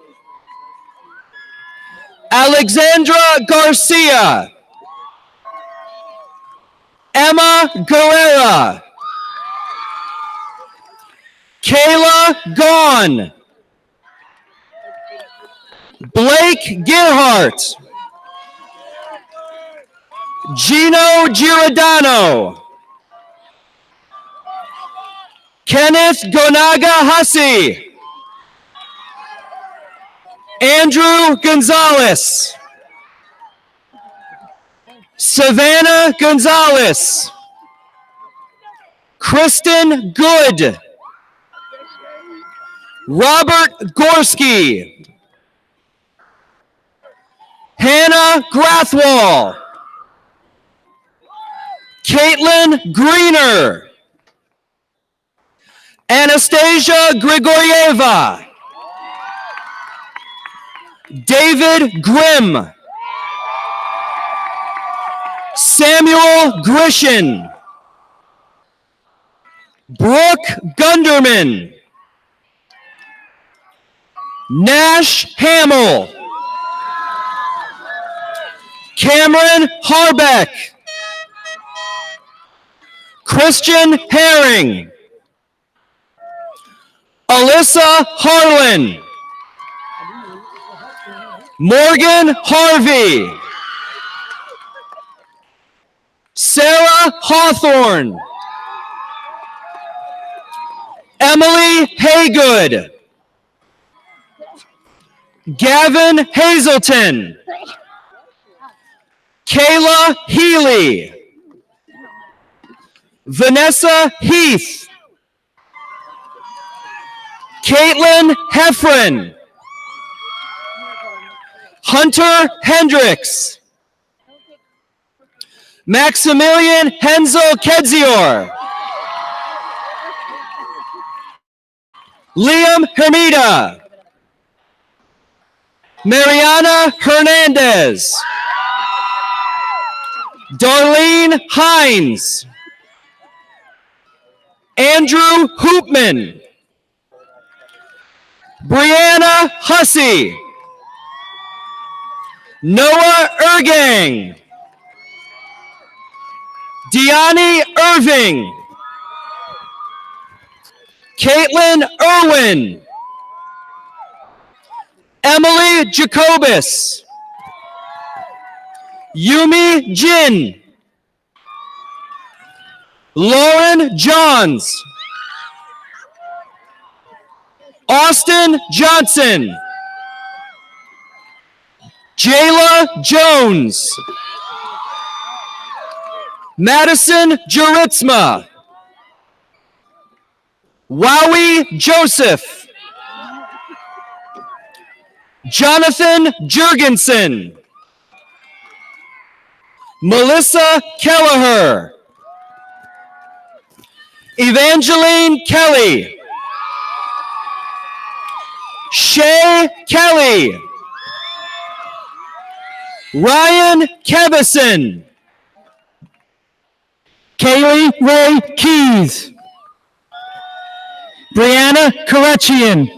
Alexandra Garcia. Emma Guerrera. Kayla Gahn. Blake Gerhart. Gino Giordano. Kenneth Gonaga Hussey. Andrew Gonzalez. Savannah Gonzalez. Kristen Good. Robert Gorski. Hannah Grathwall. Caitlin Greener. Anastasia Grigorieva. David Grimm. Samuel Grishin. Brooke Gunderman. Nash Hamill. Cameron Harbeck. Christian Herring. Alyssa Harlan. Morgan Harvey. Sarah Hawthorne. Emily Haygood. Gavin Hazelton. Kayla Healy. Vanessa Heath. Caitlin Heffron. Hunter Hendricks. Maximilian Henzel Kedzior. Liam Hermida. Mariana Hernandez. Darlene Hines. Andrew Hoopman. Brianna Hussey. Noah Ergang. Deani Irving. Caitlin Irwin. Emily Jacobus. Yumi Jin. Lauren Johns. Austin Johnson. Jayla Jones. Madison Juritzma. Wowie Joseph. Jonathan Jurgensen. Melissa Kelleher. Evangeline Kelly. Shay Kelly. Ryan Kevison. Kaylee Ray Keys. Brianna Korechian.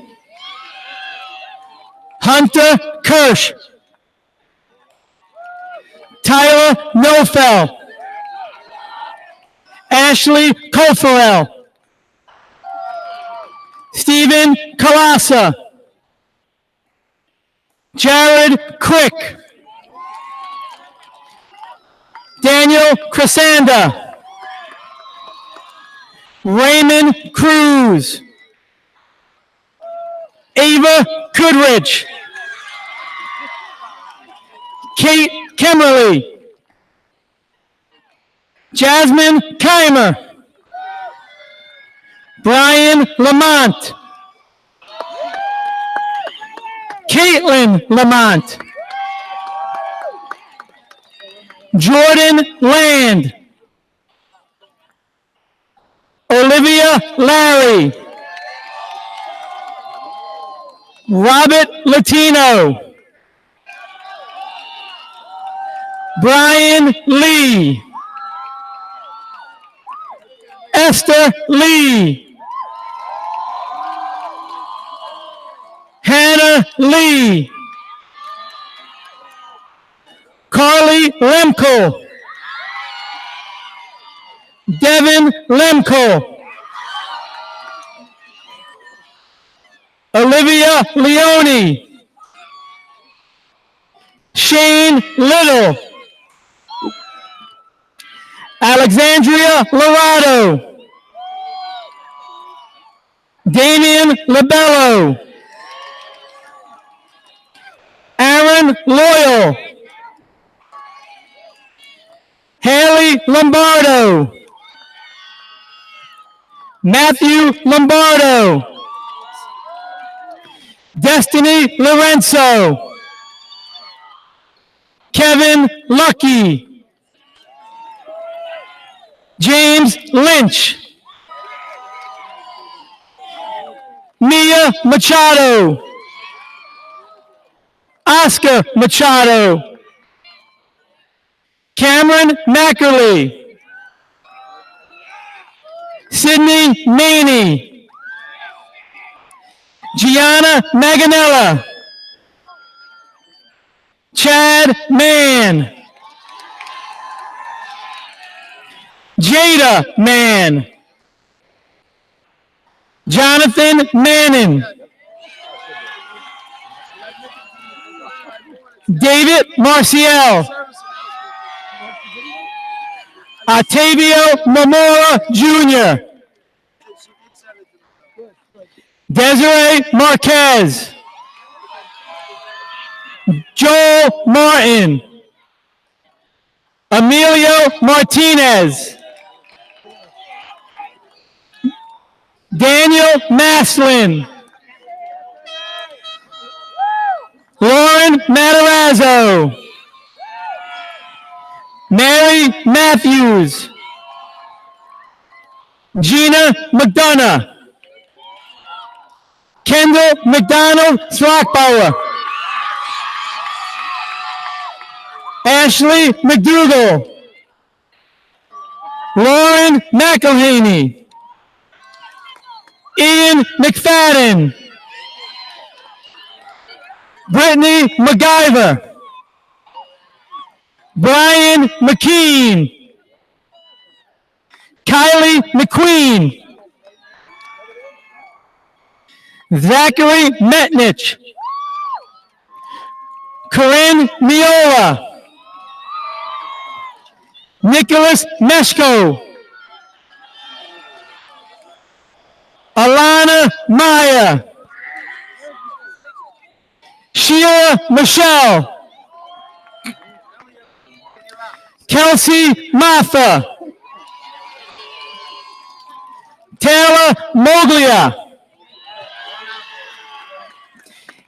Hunter Kirsch. Tyler Nofel. Ashley Kofarel. Stephen Kalasa. Jared Crick. Daniel Crisanda. Raymond Cruz. Ava Goodrich. Kate Kimberly. Jasmine Keimer. Brian Lamont. Caitlin Lamont. Jordan Land. Olivia Larry. Robert Latino. Brian Lee. Esther Lee. Hannah Lee. Carly Lemko. Devin Lemko. Olivia Leone. Shane Little. Alexandria Lorado. Damian Labello. Aaron Loyal. Haley Lombardo. Matthew Lombardo. Destiny Lorenzo. Kevin Lucky. James Lynch. Mia Machado. Oscar Machado. Cameron Mackerley. Sydney Maney. Gianna Maganella. Chad Mann. Jada Mann. Jonathan Manning. David Marcial. Octavio Momora Jr. Desiree Marquez. Joel Martin. Emilio Martinez. Daniel Maslin. Lauren Matarazzo. Mary Matthews. Gina McDonough. Kendall McDonald Swackbauer. Ashley McDougall. Lauren McElhaney. Ian McFadden. Brittany MacGyver. Brian McKean, Kylie McQueen, Zachary Metnich, Corinne Miola, Nicholas Meshko, Alana Maya, Sheila Michelle, Kelsey Martha, Taylor Moglia,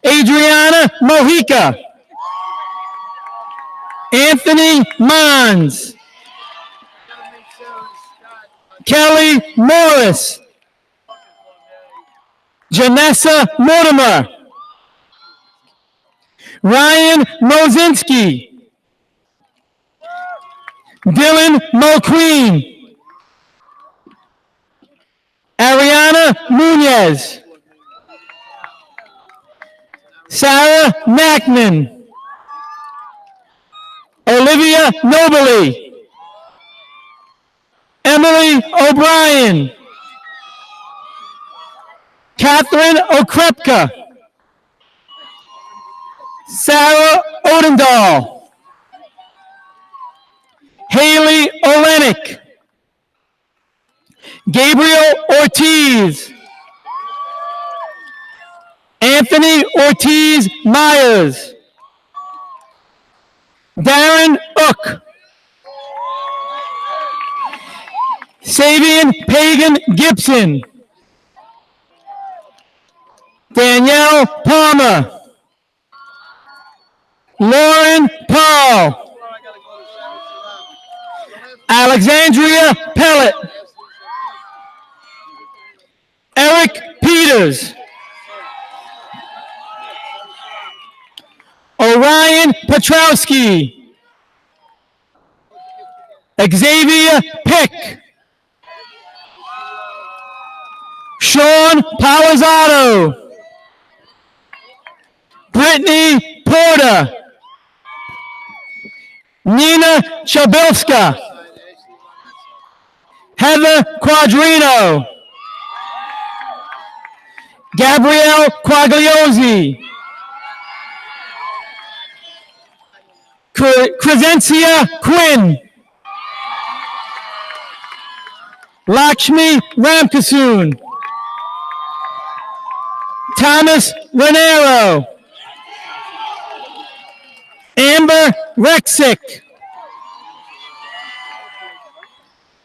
Adriana Mojica, Anthony Mons, Kelly Morris, Janessa Mortimer, Ryan Mozinski, Dylan Mulqueen, Ariana Nunez, Sarah Mackman, Olivia Nobley, Emily O'Brien, Catherine Okrepka, Sarah Odendahl, Haley Olenek, Gabriel Ortiz, Anthony Ortiz Myers, Darren Ook, Sabian Pagan Gibson, Danielle Palmer, Lauren Paul, Alexandria Pellet, Eric Peters, Orion Petrowski, Xavier Pick, Sean Palazzaro, Brittany Porter, Nina Chabilska, Heather Quadrino, Gabrielle Quagliozzi, Crescencia Quinn, Lakshmi Ramkasoon, Thomas Renero, Amber Rexick,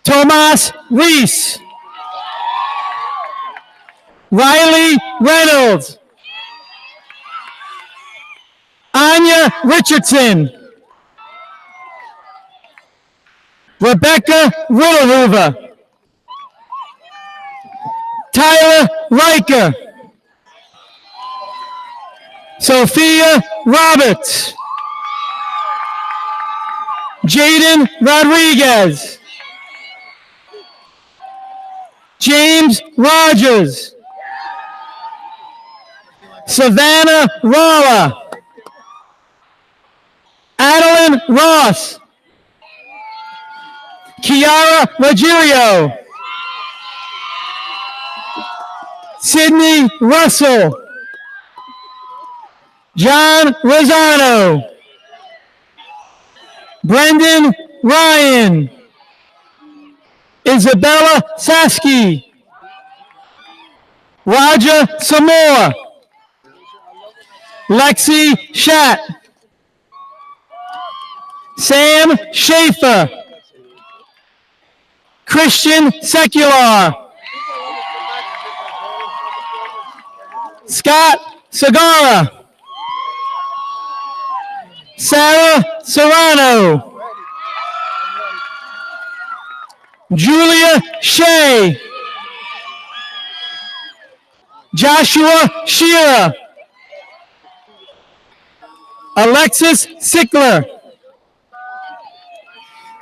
Tomas Reese, Riley Reynolds, Anya Richardson, Rebecca Riddlehoover, Tyler Riker, Sophia Roberts, Jaden Rodriguez, James Rogers, Savannah Rala, Adeline Ross, Kiara Ruggiero, Sydney Russell, John Rosano, Brendan Ryan, Isabella Saski, Roger Samoa, Lexi Schatt, Sam Schaefer, Christian Secular, Scott Segara, Sarah Serrano, Julia Shea, Joshua Shearer, Alexis Sickler,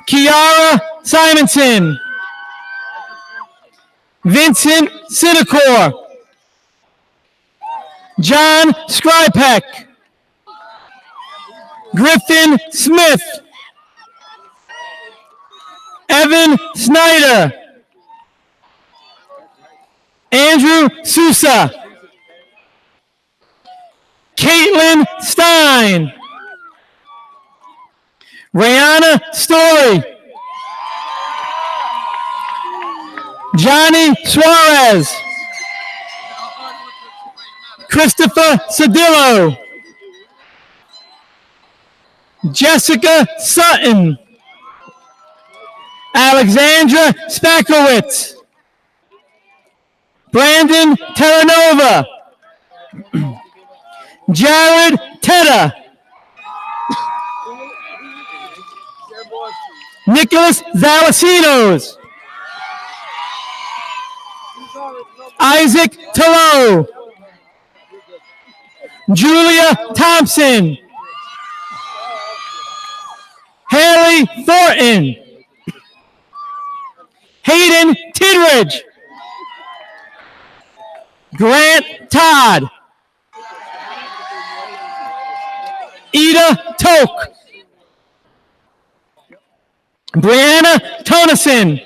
Kiara Simonson, Vincent Sinacor, John Skrypek, Griffin Smith, Evan Snyder. Andrew Sousa. Caitlin Stein. Rihanna Story. Johnny Suarez. Christopher Cedillo. Jessica Sutton. Alexandra Spakowitz. Brandon Terranova. Jared Tedder. Nicholas Zalasinos. Isaac Tallow. Julia Thompson. Haley Thornton. Hayden Tidridge. Grant Todd. Ida Toke. Brianna Tonison.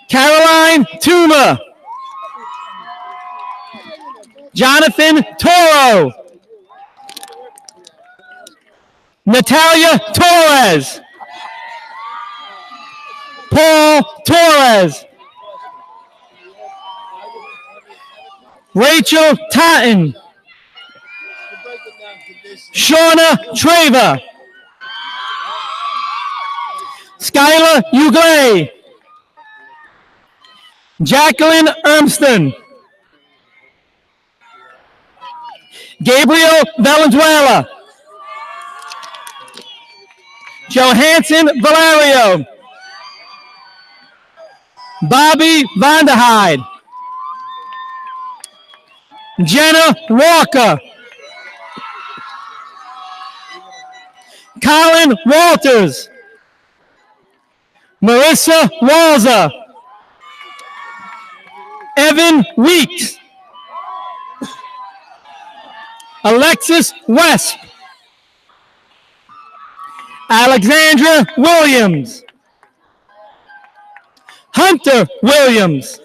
Caroline Tuma. Jonathan Toro. Natalia Torres. Paul Torres. Rachel Totten. Shauna Traver. Skylar Uglay. Jacqueline Ermston. Gabriel Valenzuela. Johansson Valerio. Bobby Vanderhyde. Jenna Walker. Colin Walters. Marissa Walzer. Evan Weeks. Alexis West. Alexandra Williams. Hunter Williams.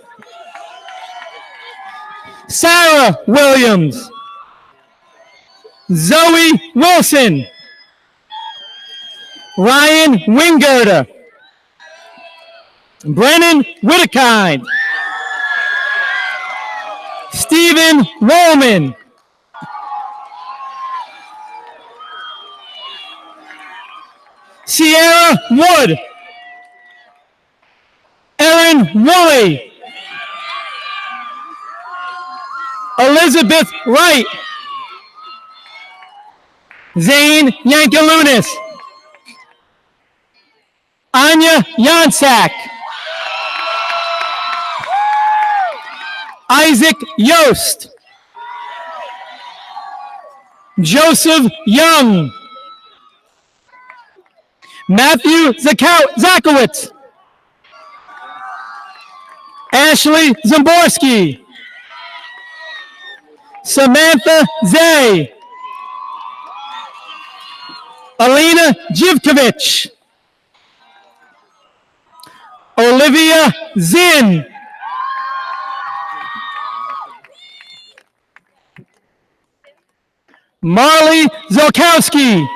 Sarah Williams. Zoe Wilson. Ryan Wingirder. Brennan Whittakind. Stephen Woolman. Sierra Wood. Erin Woolley. Elizabeth Wright. Zane Yankelunas. Anya Yansak. Isaac Yost. Joseph Young. Matthew Zakowitz. Ashley Zamborski. Samantha Zay. Alina Jivkovich. Olivia Zinn. Marley Zolkowski.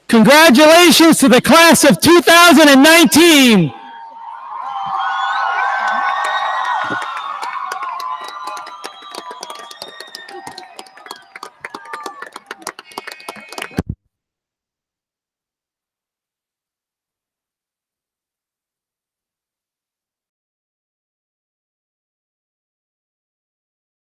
Congratulations to the class of 2019.